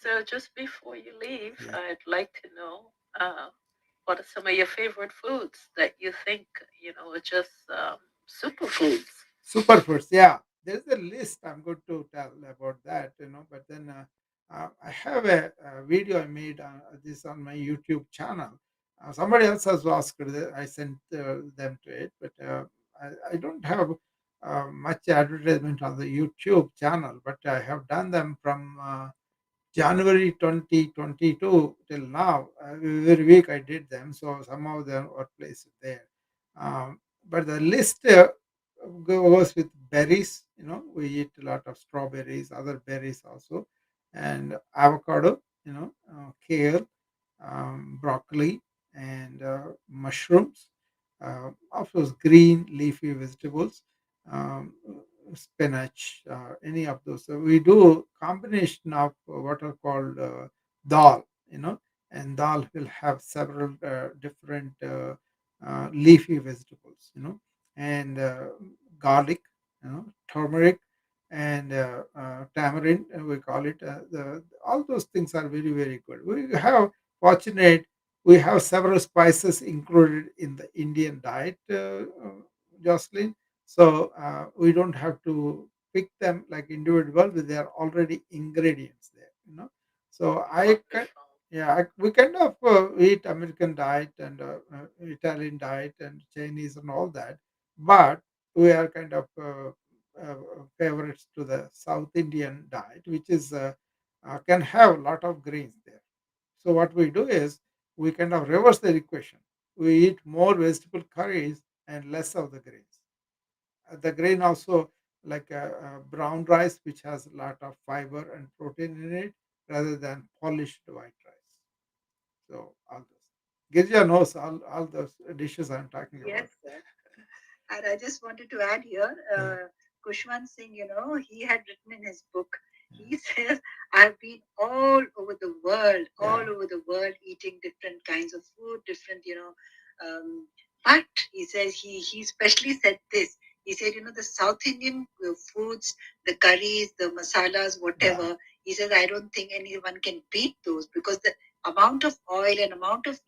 So, just before you leave, yeah. I'd like to know what are some of your favorite foods that you think, are just superfoods? Superfoods, yeah. There's a list I'm going to tell about that, but then I have a video I made this on my YouTube channel. Somebody else has asked it. I sent them to it, but I don't have much advertisement on the YouTube channel, but I have done them from January 2022 till now. Every week I did them, so some of them are placed there. But the list goes with berries. We eat a lot of strawberries, other berries also, and avocado. Kale, broccoli, and mushrooms. Of course, green leafy vegetables, um, spinach, any of those. So we do combination of what are called dal, and dal will have several different leafy vegetables, and garlic, turmeric, and tamarind, we call it. All those things are very, very good. We have fortunate we have several spices included in the Indian diet, Jocelyn. So we don't have to pick them like individual, but they are already ingredients there. So yeah, we kind of eat American diet and Italian diet and Chinese and all that, but we are kind of favorites to the South Indian diet, which is can have a lot of grains there. So what we do is we kind of reverse the equation. We eat more vegetable curries and less of the grains. The grain also like brown rice, which has a lot of fiber and protein in it, rather than polished white rice. So all those. Girja knows all those dishes I'm talking Yes, about. sir. And I just wanted to add here, Yeah, Kushwan Singh, he had written in his book, yeah, he says, I've been all yeah, over the world, eating different kinds of food, different, but he says, he especially said this. He said, the South Indian foods, the curries, the masalas, yeah, whatever, he says, I don't think anyone can beat those because the amount of oil and amount of,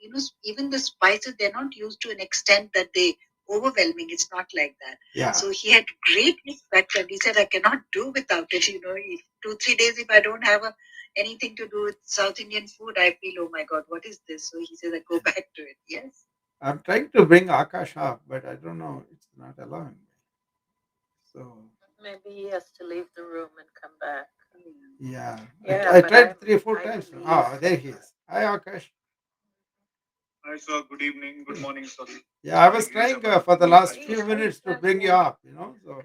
even the spices, they're not used to an extent that they overwhelming. It's not like that. yeah. So he had great respect and he said, I cannot do without it. 2, 3 days if I don't have anything to do with South Indian food, I feel, oh my God, what is this? So he says, I go back to it. Yes. I'm trying to bring Akash up, but I don't know. It's not allowing me. So Maybe he has to leave the room and come back. yeah, Yeah, I but tried three, four I times. believe. Oh, there he is. Hi, Akash. Hi, sir. Good evening. Good morning, sorry. Yeah, I was trying for the last few minutes to bring you up. So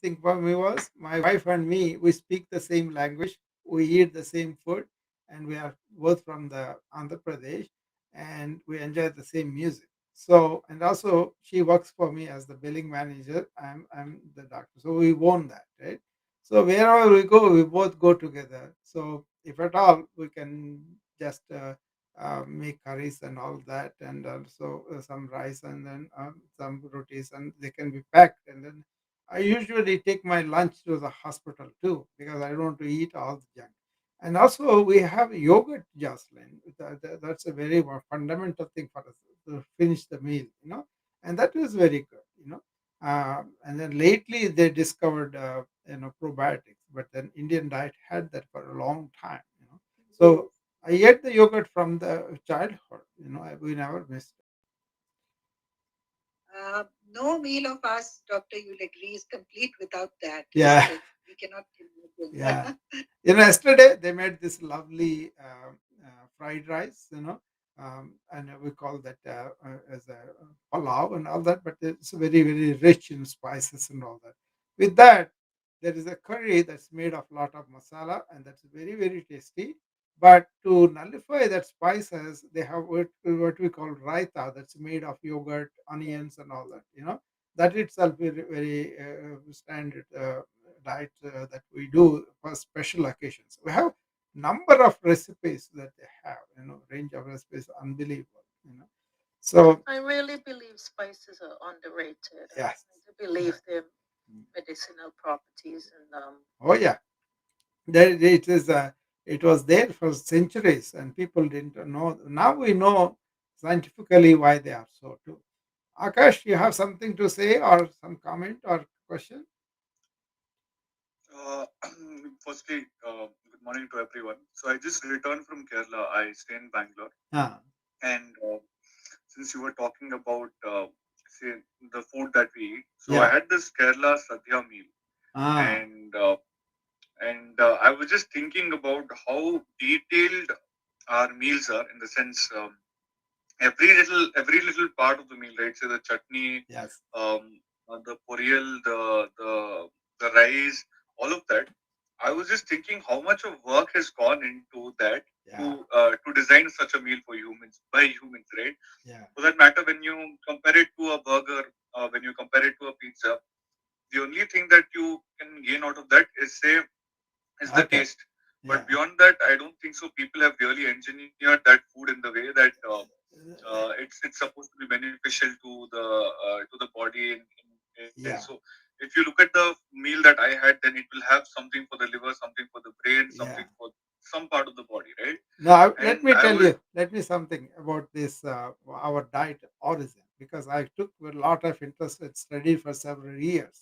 thing for me was my wife and me, we speak the same language, we eat the same food, and we are both from the Andhra Pradesh, and we enjoy the same music. So, and also she works for me as the billing manager. I'm the doctor. So we own that, right? So wherever we go, we both go together. So if at all, we can just make curries and all that, and also some rice and then some rotis, and they can be packed, and then I usually take my lunch to the hospital too because I don't want to eat all the junk. And also, we have yogurt, Jocelyn. That's a very fundamental thing for us to finish the meal, and that is very good. And then lately they discovered, probiotics, but then Indian diet had that for a long time. So I ate the yogurt from the childhood. We never missed it. No meal of ours, Doctor, you'll agree, is complete without that, Yeah, isn't it? We cannot yeah. imagine. Yesterday they made this lovely fried rice, and we call that as a palau and all that, but it's very, very rich in spices and all that. With that, there is a curry that's made of lot of masala, and that's very, very tasty. But to nullify that spices, they have what we call raita, that's made of yogurt, onions, and all that. That itself is very standard diet that we do for special occasions. We have number of recipes that they have, range of recipes, unbelievable. So I really believe spices are underrated. yes, I do believe their Mm. medicinal properties and Oh yeah, there it is. It was there for centuries, and people didn't know. Now we know scientifically why they are so too. Akash, you have something to say or some comment or question? Uh, Firstly, good morning to everyone. So I just returned from Kerala. I stay in Bangalore, Ah, and since you were talking about say the food that we eat, so I yeah. had this Kerala Sadhya meal, Ah, and I was just thinking about how detailed our meals are in the sense. Every little part of the meal, right? So the chutney, yes. the poriyal, the rice, all of that. I was just thinking how much of work has gone into that Yeah. to design such a meal for humans by humans, right? Yeah. For that matter, when you compare it to a burger, when you compare it to a pizza, the only thing that you can gain out of that is the Okay. taste. But Yeah. beyond that, I don't think so. People have really engineered that food in the way that it's supposed to be beneficial to the body in way. So Yeah. if you look at the meal that I had, then it will have something for the liver, something for the brain, something Yeah. for some part of the body, right? Now, let And me I tell would you, let me something about this our diet origin because I took a lot of interest in study for several years.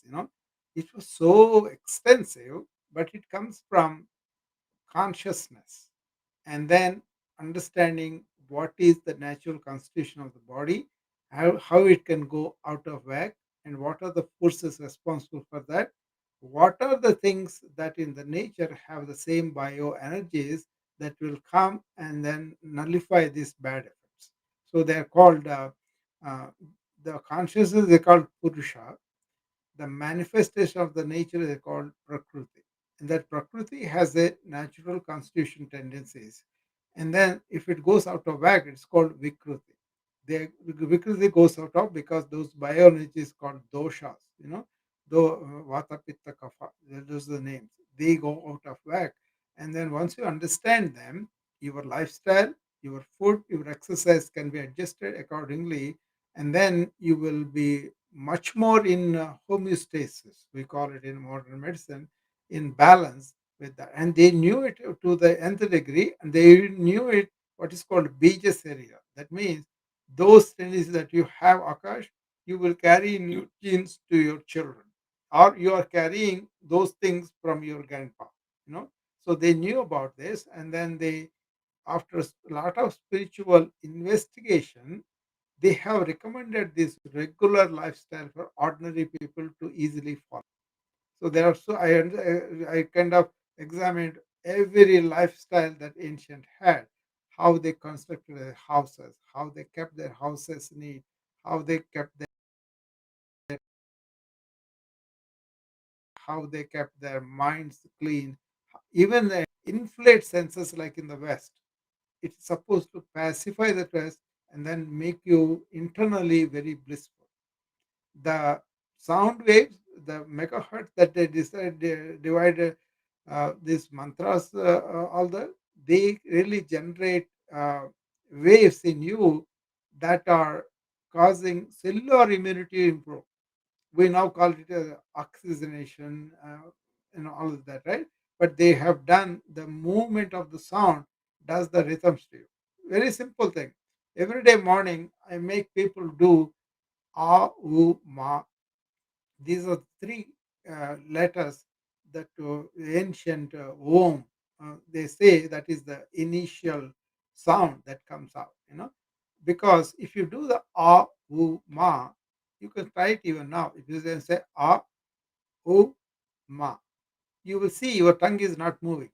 It was so extensive, but it comes from consciousness and then understanding what is the natural constitution of the body, how it can go out of whack, and what are the forces responsible for that. What are the things that in the nature have the same bioenergies that will come and then nullify these bad effects. So they are called uh, the consciousness. They called purusha. The manifestation of the nature is called prakriti, and that prakriti has a natural constitution tendencies, and then if it goes out of whack it's called vikruti. The vikruti goes out of because those bioenergies called doshas, though vata pitta kapha, those are the names, they go out of whack. And then once you understand them, your lifestyle, your food, your exercise can be adjusted accordingly, and then you will be much more in homeostasis, we call it in modern medicine, in balance with that. And they knew it to the nth degree, and they knew it what is called Bejas area. That means those tendencies that you have, Akash, you will carry in your genes to your children, or you are carrying those things from your grandpa. You know, so they knew about this, and then they, after a lot of spiritual investigation, they have recommended this regular lifestyle for ordinary people to easily follow. So there are so I kind of examined every lifestyle that ancient had, how they constructed their houses, how they kept their houses neat, how they kept their how they kept their minds clean. Even the inflate senses like in the West, it's supposed to pacify the stress and then make you internally very blissful. The sound waves, the megahertz that they decide they divided these mantras, all that, they really generate waves in you that are causing cellular immunity to improve. We now call it oxygenation, and all of that, right? But they have done the movement of the sound does the rhythms to you. Very simple thing. Every day morning, I make people do a, u, ma. These are three letters that ancient Om, they say that is the initial sound that comes out, because if you do the a, u, ma, You can try it even now. If you then say ah, oh, ma, you will see your tongue is not moving.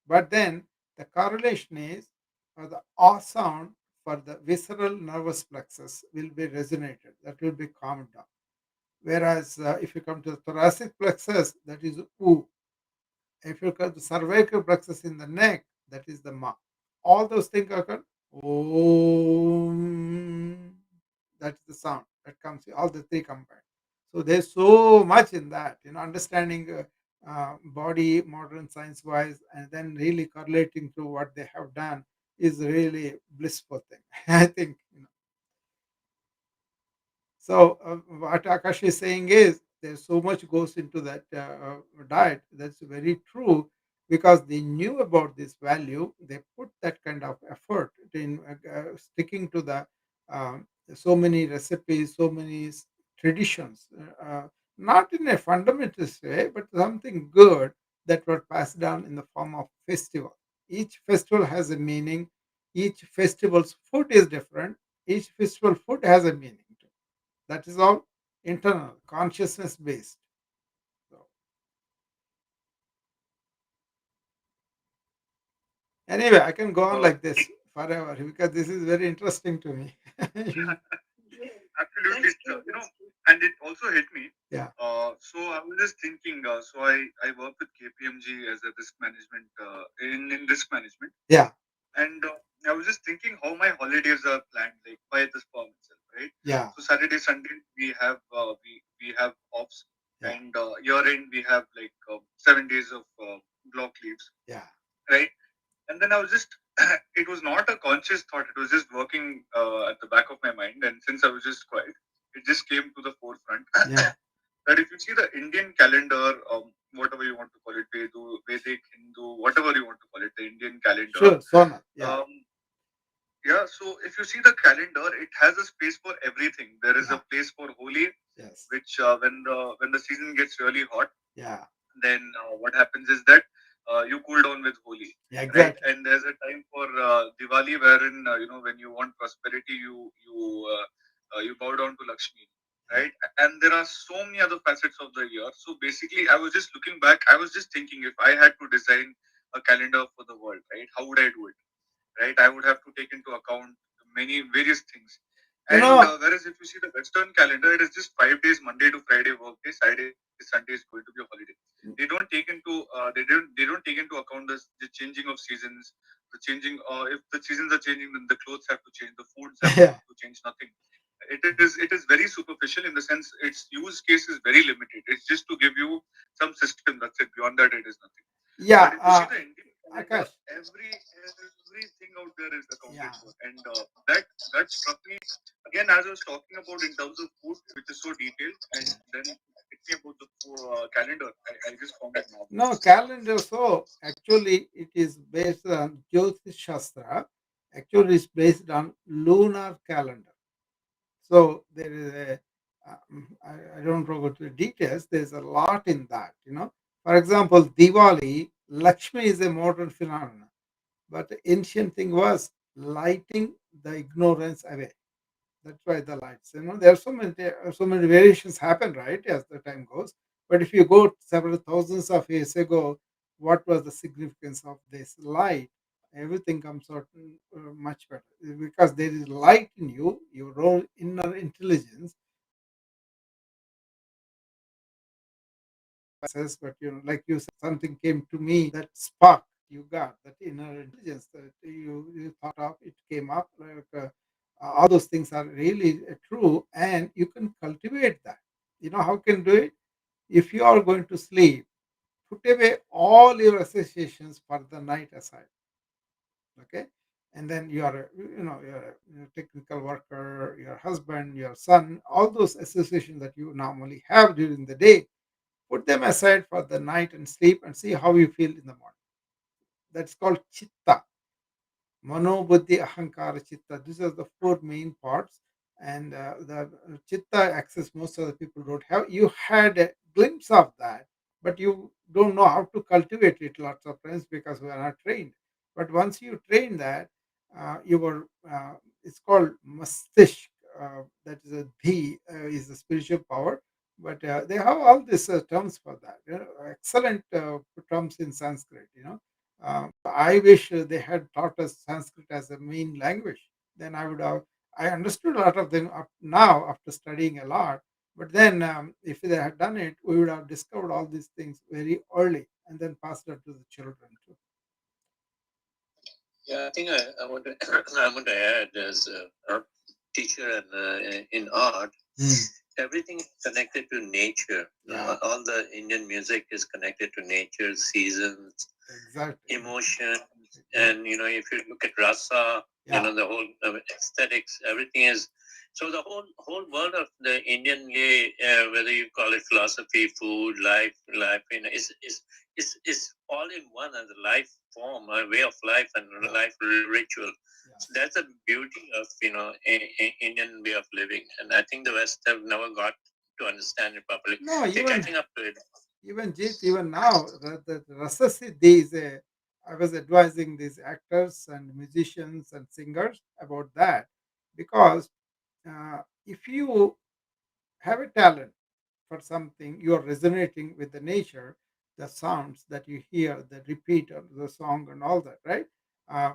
But then the correlation is the ah sound for the visceral nervous plexus will be resonated. That will be calmed down. Whereas if you come to the thoracic plexus, that is oo. If you come to cervical plexus in the neck, that is the ma. All those things occur. Om. That's the sound that comes. All the three combined. So there's so much in that. Understanding body, modern science wise, and then really correlating to what they have done is really blissful thing. I think. So what Akash is saying is there's so much goes into that diet. That's very true because they knew about this value. They put that kind of effort in sticking to the so many recipes, so many traditions, not in a fundamentalist way, but something good that were passed down in the form of festival. Each festival has a meaning. Each festival's food is different. Each festival food has a meaning. That is all internal, consciousness based. So, anyway, I can go on Uh, like this forever because this is very interesting to me. Absolutely, That's sir. true. That's true. And it also hit me. Yeah, So I was just thinking. So I work with KPMG as a risk management in risk management, yeah, and I was just thinking how my holidays are planned, like by this firm itself, right? yeah, So Saturday, Sunday we have offs, yeah, and year end we have like 7 days of block leaves, yeah, right? And then I was just it was not a conscious thought, it was just working at the back of my mind, and since I was just quiet, it just came to the forefront yeah. that if you see the Indian calendar, whatever you want to call it, Vedic, Hindu, whatever you want to call it, the Indian calendar, Sure, Sona. Yeah, um, yeah, so if you see the calendar, it has a space for everything. There is a yeah, place for Holi, yes, which when the season gets really hot, yeah, then what happens is that you cool down with Holi, yeah, right? exactly. And there's a time for Diwali wherein when you want prosperity, you bow down to Lakshmi, Yeah, right? And there are so many other facets of the year. So basically, I was just looking back. I was just thinking if I had to design a calendar for the world, right? How would I do it? Right? I would have to take into account many various things. you And know, whereas if you see the Western calendar, it is just 5 days, Monday to Friday work day, Saturday, Sunday is going to be a holiday. They don't take into they don't take into account the changing of seasons, the changing. If the seasons are changing, then the clothes have to change, the foods have to yeah, change. Nothing. It is very superficial in the sense its use case is very limited. It's just to give you some system. That's it. Beyond that, it is nothing. But yeah. if you see the Indian calendar, Akash, everything out there is accounted yeah. for, and that struck me again as I was talking about in terms of food, which is so detailed, and then hit me about the calendar. I just found it No, marvelous. calendar. So actually, it is based on Jyotish Shastra. Actually, it's based on lunar calendar. So there is I don't go to the details. There's a lot in that. For example, Diwali, Lakshmi is a modern phenomenon, but the ancient thing was lighting the ignorance away. That's why the lights. There are so many variations happen, right, as the time goes. But if you go several thousands of years ago, what was the significance of this light? Everything comes out much better because there is light in you, your own inner intelligence. But like you said, something came to me, that spark you got, that inner intelligence that you thought of, it came up. Like all those things are really true, and you can cultivate that. How can do it? If you are going to sleep, put away all your associations for the night aside. Okay, and then you're a technical worker, your husband, your son, all those associations that you normally have during the day, put them aside for the night and sleep and see how you feel in the morning. That's called chitta. Mano, buddhi, ahankara, chitta. These are the four main parts. And the chitta access most of the people don't have. You had a glimpse of that, but you don't know how to cultivate it lots of times because we are not trained. But once you train that, you were, it's called mastish. that is a dhi is the spiritual power. But they have all these terms for that. Excellent terms in Sanskrit. I wish they had taught us Sanskrit as a main language. Then I would have. I understood a lot of them up now after studying a lot. But then, if they had done it, we would have discovered all these things very early and then passed it to the children too. Yeah, I think I want to I want to add as a teacher and in art, everything is connected to nature. Yeah. All the Indian music is connected to nature, seasons, Exactly. emotion, and if you look at rasa, Yeah. the whole aesthetics, everything is. So the whole world of the Indian, whether you call it philosophy, food, life, is all in one as a life form, a way of life, and life ritual. Yeah. So that's the beauty of Indian way of living, and I think the West have never got to understand it properly. No, They're even catching up to it. Jit, even now, the Rasa Siddhi is a. I was advising these actors and musicians and singers about that because if you have a talent for something, you are resonating with the nature, the sounds that you hear, the repeat of the song, and all that, right? Uh,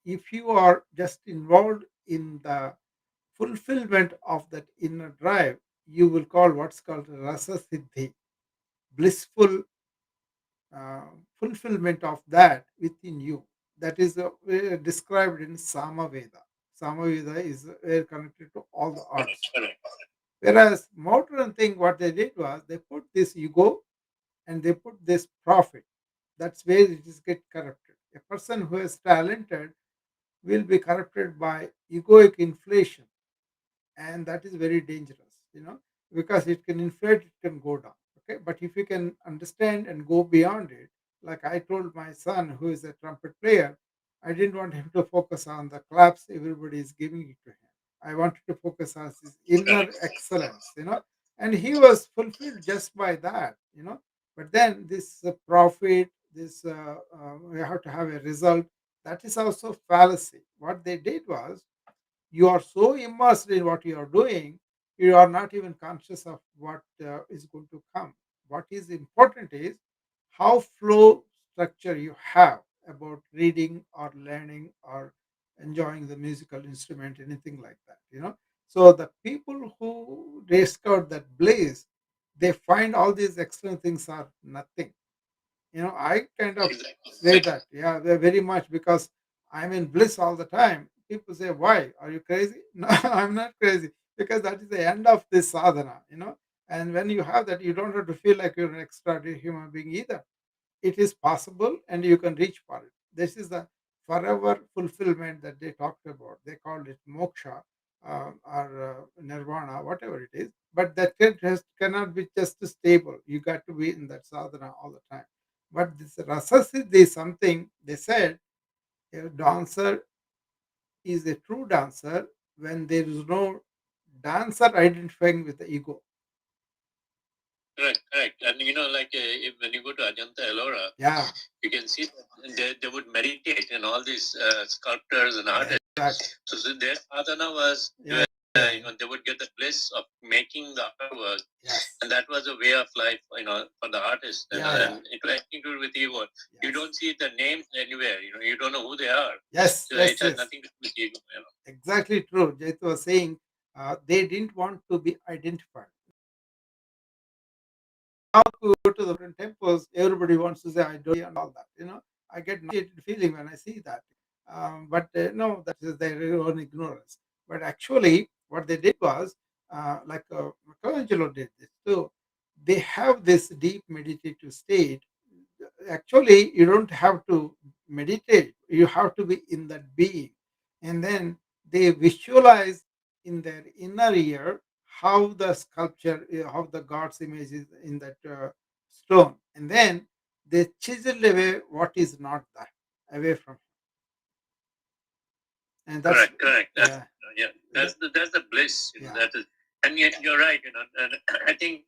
if you are just involved in the fulfillment of that inner drive, you will call what's called rasa siddhi, blissful uh, fulfillment of that within you. That is described in Samaveda. Samaveda is connected to all the arts. Whereas modern thing, what they did was they put this ego and they put this profit. That's where it is get corrupted. A person who is talented will be corrupted by egoic inflation, and that is very dangerous, because it can inflate, it can go down. Okay, but if you can understand and go beyond it, like I told my son who is a trumpet player, I didn't want him to focus on the claps everybody is giving it to him. I wanted to focus on his inner excellence, and he was fulfilled just by that, but then this profit, this we have to have a result, that is also fallacy. What they did was, you are so immersed in what you are doing, you are not even conscious of what is going to come. What is important is how flow structure you have about reading or learning or enjoying the musical instrument, anything like that, so the people who discover that blaze, they find all these external things are nothing. I kind of say that, yeah, they're very much, because I'm in bliss all the time. People say, why? Are you crazy? No, I'm not crazy, because that is the end of this sadhana, and when you have that, you don't have to feel like you're an extra human being either. It is possible and you can reach for it. This is the forever fulfillment that they talked about. They called it moksha, or nirvana, whatever it is. But that cannot be just stable. You got to be in that sadhana all the time. But this rasa siddhi is something they said, a dancer is a true dancer when there is no dancer identifying with the ego. Correct. And like when you go to Ajanta Ellora, Yeah, you can see that they would meditate, and all these sculptors and artists. exactly. So their sadhana was, Yeah, they would get the bliss of making the artwork, yes, and that was a way of life, for the artist. yeah. And it was anything to do with ego. You Yes. don't see the names anywhere. You don't know who they are. Yes, So yes, it has yes. nothing to do with ego. Exactly true. Jaitu was saying they didn't want to be identified. Now to go to the different temples, everybody wants to say I do and all that. I get nauseated feeling when I see that. But no, that is their own ignorance. But actually, what they did was, like Michelangelo did this too. They have this deep meditative state. Actually, you don't have to meditate. You have to be in that being, and then they visualize in their inner ear how the sculpture, how the god's image is in that stone, and then they chisel away what is not that away from him. And that's Correct. yeah, Yeah, that's the bliss. yeah, That is, and yet you're right. And I think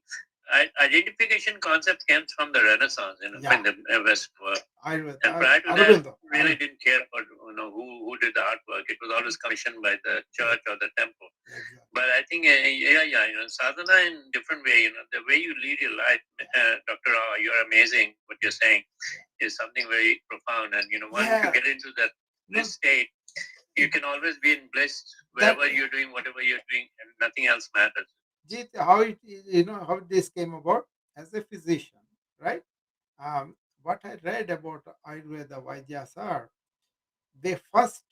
identification concept came from the Renaissance, Yeah, in the West world. Ayurveda, And prior to that, Aurobindo. really didn't care about who did the artwork. It was always commissioned by the church or the temple. Exactly. But I think, yeah, sadhana in different way. The way you lead your life, Doctor Rao, you're amazing. What you're saying is something very profound. And once you Yeah, get into that no, this state, you can always be in bliss that wherever you're doing, whatever you're doing, and nothing else matters. Jeet, how it how this came about as a physician, right? What I read about Ayurveda Vaidyas are they first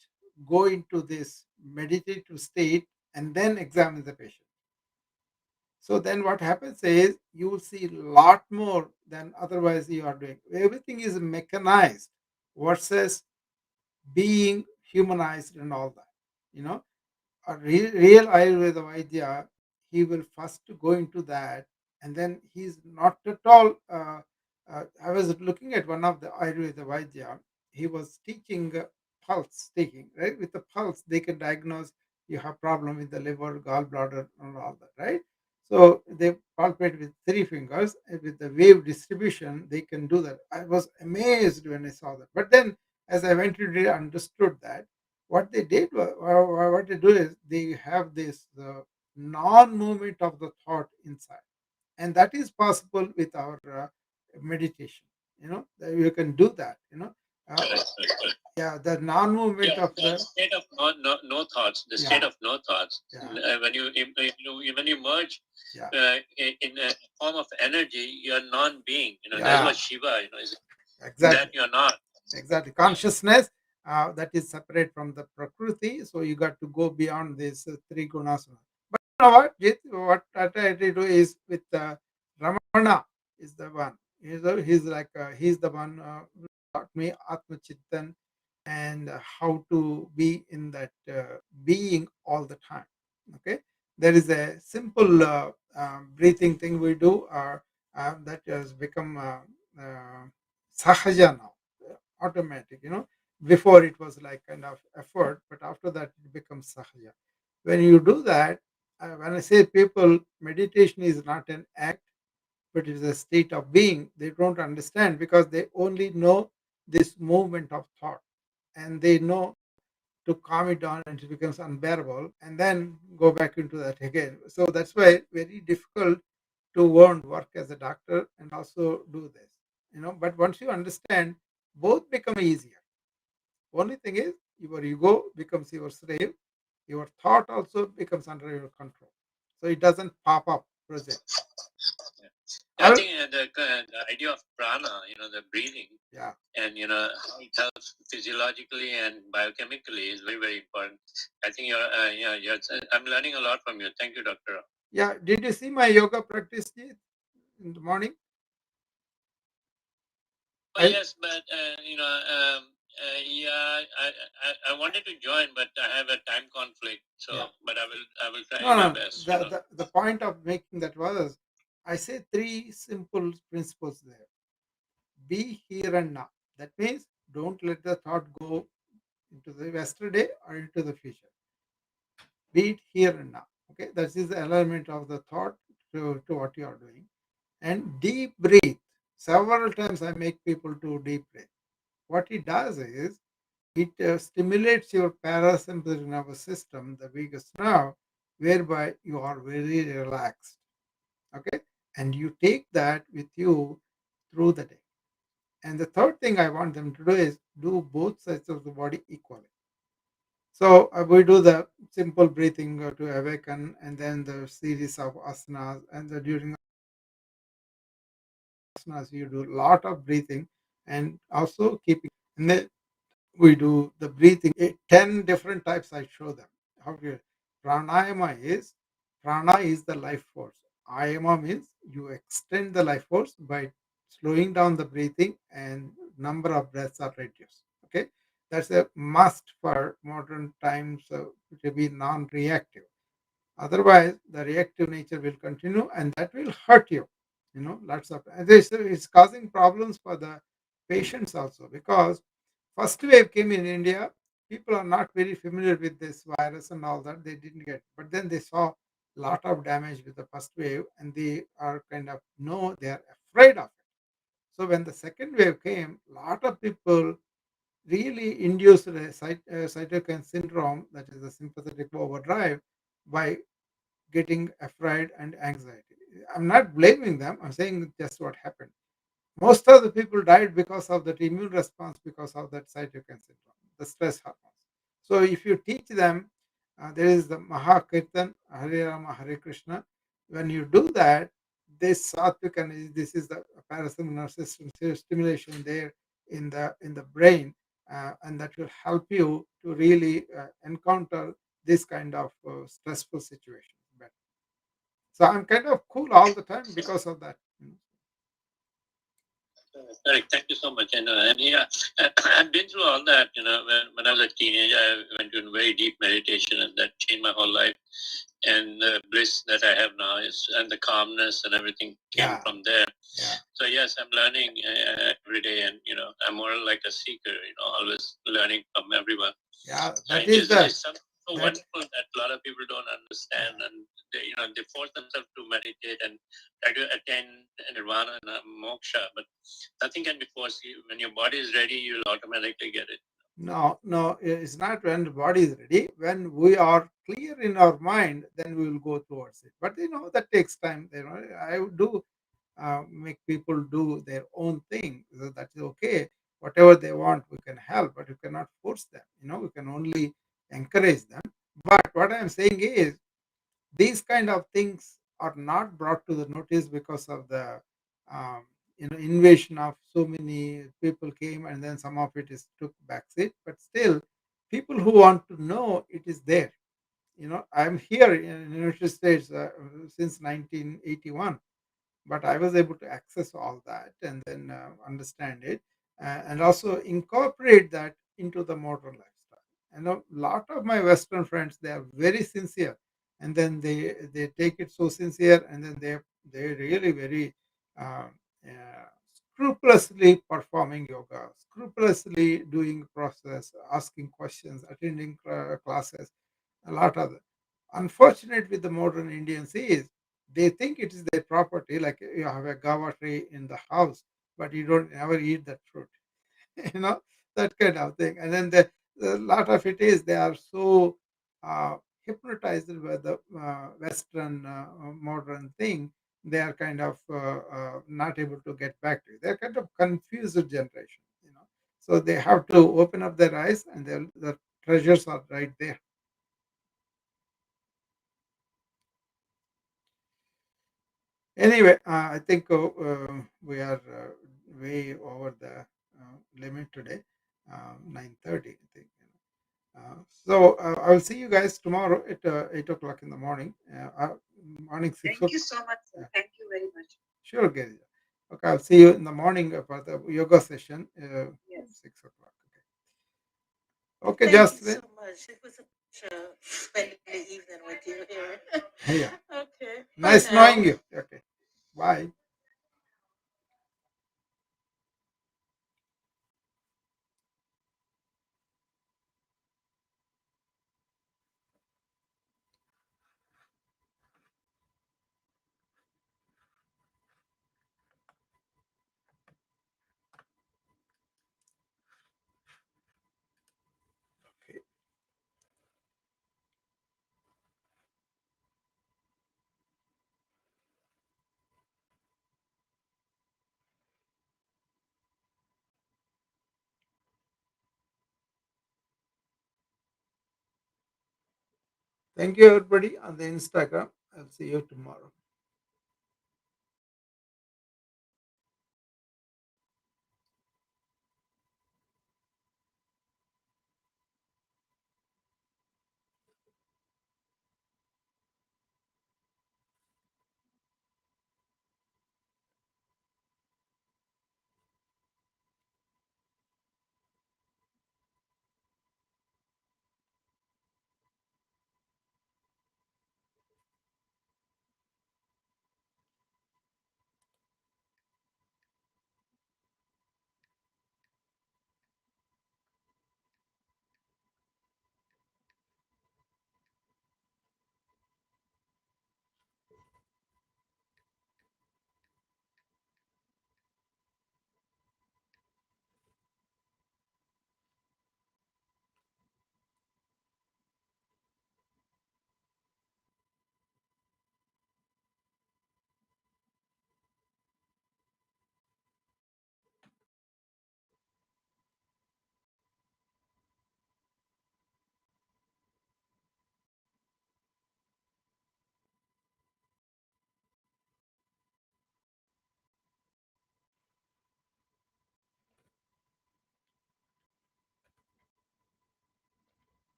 go into this meditative state and then examine the patient. So then what happens is you will see a lot more than otherwise you are doing. Everything is mechanized versus being humanized and all that. You know, a real Ayurveda Vaidya, he will first go into that, and then he's not at all. I was looking at one of the Ayurveda Vaidya. He was teaching pulse taking, right? With the pulse, they can diagnose you have problem with the liver, gallbladder, and all that, right? So they palpate with three fingers and with the wave distribution. They can do that. I was amazed when I saw that. But then, as I went to understood that what they did what they do is they have this non-movement of the thought inside, and that is possible with our meditation. That you can do that. uh, yeah, the non-movement Yeah, of the the state of no thoughts, the state yeah, of no thoughts. yeah, When when you merge yeah, in a form of energy, you're non-being. That's yeah, what Shiva. Is that exactly. you're not. Exactly. Consciousness that is separate from the prakriti. So you got to go beyond these three gunas. But you know what? What I try to do is with Ramana is the one. He's the one who taught me Atma Chittan and how to be in that being all the time. Okay. There is a simple breathing thing we do that has become sahaja now, automatic. Before it was like kind of effort, but after that it becomes sahaja. When you do that, when I say people, meditation is not an act, but it is a state of being. They don't understand because they only know this movement of thought, and they know to calm it down and it becomes unbearable and then go back into that again. So that's why very difficult to learn work as a doctor and also do this. But once you understand, both become easier. Only thing is your ego becomes your slave, your thought also becomes under your control. So it doesn't pop up project. I think the idea of prana, the breathing, Yeah. and how it helps physiologically and biochemically is very, very important. I think I'm learning a lot from you. Thank you, Doctor. Yeah. Did you see my yoga practice in the morning? Yes, but yeah, I wanted to join, but I have a time conflict. So, Yeah. but I will try No, my no. best. The point of making that was, I say three simple principles there. Be here and now. That means don't let the thought go into the yesterday or into the future. Be it here and now. Okay, that is the element of the thought to what you are doing. And deep breathe. Several times I make people do deep breath. What it does is it stimulates your parasympathetic nervous system, the biggest nerve, whereby you are very relaxed. Okay, and you take that with you through the day. And the third thing I want them to do is do both sides of the body equally. So we do the simple breathing to awaken, and then the series of asanas, and during asanas you do a lot of breathing, and also keeping. And then we do the breathing. 10 different types I show them. How to pranayama is prana is the life force. Ayama means you extend the life force by slowing down the breathing and number of breaths are reduced. Okay, that's a must for modern times to be non-reactive. Otherwise, the reactive nature will continue and that will hurt you. Lots of and this is causing problems for the patients also because first wave came in India. People are not very familiar with this virus and all that. They didn't get, but then they saw lot of damage with the first wave, and they are kind of know they are afraid of it. So when the second wave came, lot of people really induced a cytokine syndrome, that is a sympathetic overdrive, by getting afraid and anxiety. I'm not blaming them. I'm saying just what happened. Most of the people died because of that immune response, because of that cytokine syndrome, the stress hormones. So if you teach them, there is the Mahakirtan, Hare Rama, Hare Krishna. When you do that, this sattvic and this is the parasympathetic nervous system stimulation there in the brain, and that will help you to really encounter this kind of stressful situations better. So I'm kind of cool all the time because of that. Correct. Thank you so much. And yeah, I've been through all that. When I was a teenager, I went to very deep meditation, and that changed my whole life. And the bliss that I have now is, and the calmness and everything came Yeah, from there. yeah, So yes, I'm learning every day, and I'm more like a seeker. Always learning from everyone. yeah. So That it is is the it's something so that wonderful that a lot of people don't understand, yeah. and they force themselves to meditate and try to attain nirvana and moksha, but nothing can be forced. When your body is ready, you'll automatically get it. No, no, it's not when the body is ready. When we are clear in our mind, then we will go towards it. But that takes time. I do make people do their own thing. So that's okay. Whatever they want, we can help, but we cannot force them. We can only encourage them. But what I'm saying is, these kind of things are not brought to the notice because of the um, invasion of so many people came, and then some of it is took backseat. But still, people who want to know, it is there. I'm here in the United States since 1981, but I was able to access all that and then understand it, and also incorporate that into the modern lifestyle. A lot of my Western friends, they are very sincere, and then they take it so sincere, and then they really very um, scrupulously performing yoga, scrupulously doing process, asking questions, attending classes, a lot of them. Unfortunate with the modern Indians is they think it is their property, like you have a guava tree in the house, but you don't ever eat that fruit. you know that kind of thing. And then the lot of it is they are so hypnotized by the Western modern thing. They are kind of not able to get back to it. They're kind of confused generation. So they have to open up their eyes, and the treasures are right there. Anyway, I think we are way over the limit today, 9:30, I think. So I will see you guys tomorrow at 8 o'clock in the morning. Morning 6 Thank you o'clock. so much, sir. Yeah, Thank you very much. sure, Girija. Okay, I'll see you in the morning for the yoga session, Yes. 6 o'clock. Okay, Thank you Jocelyn. so much. It was a pleasure spending the evening with you here. Yeah, Okay, bye nice knowing now. you. Okay, bye. Okay. Thank you, everybody, on the Instagram. I'll see you tomorrow.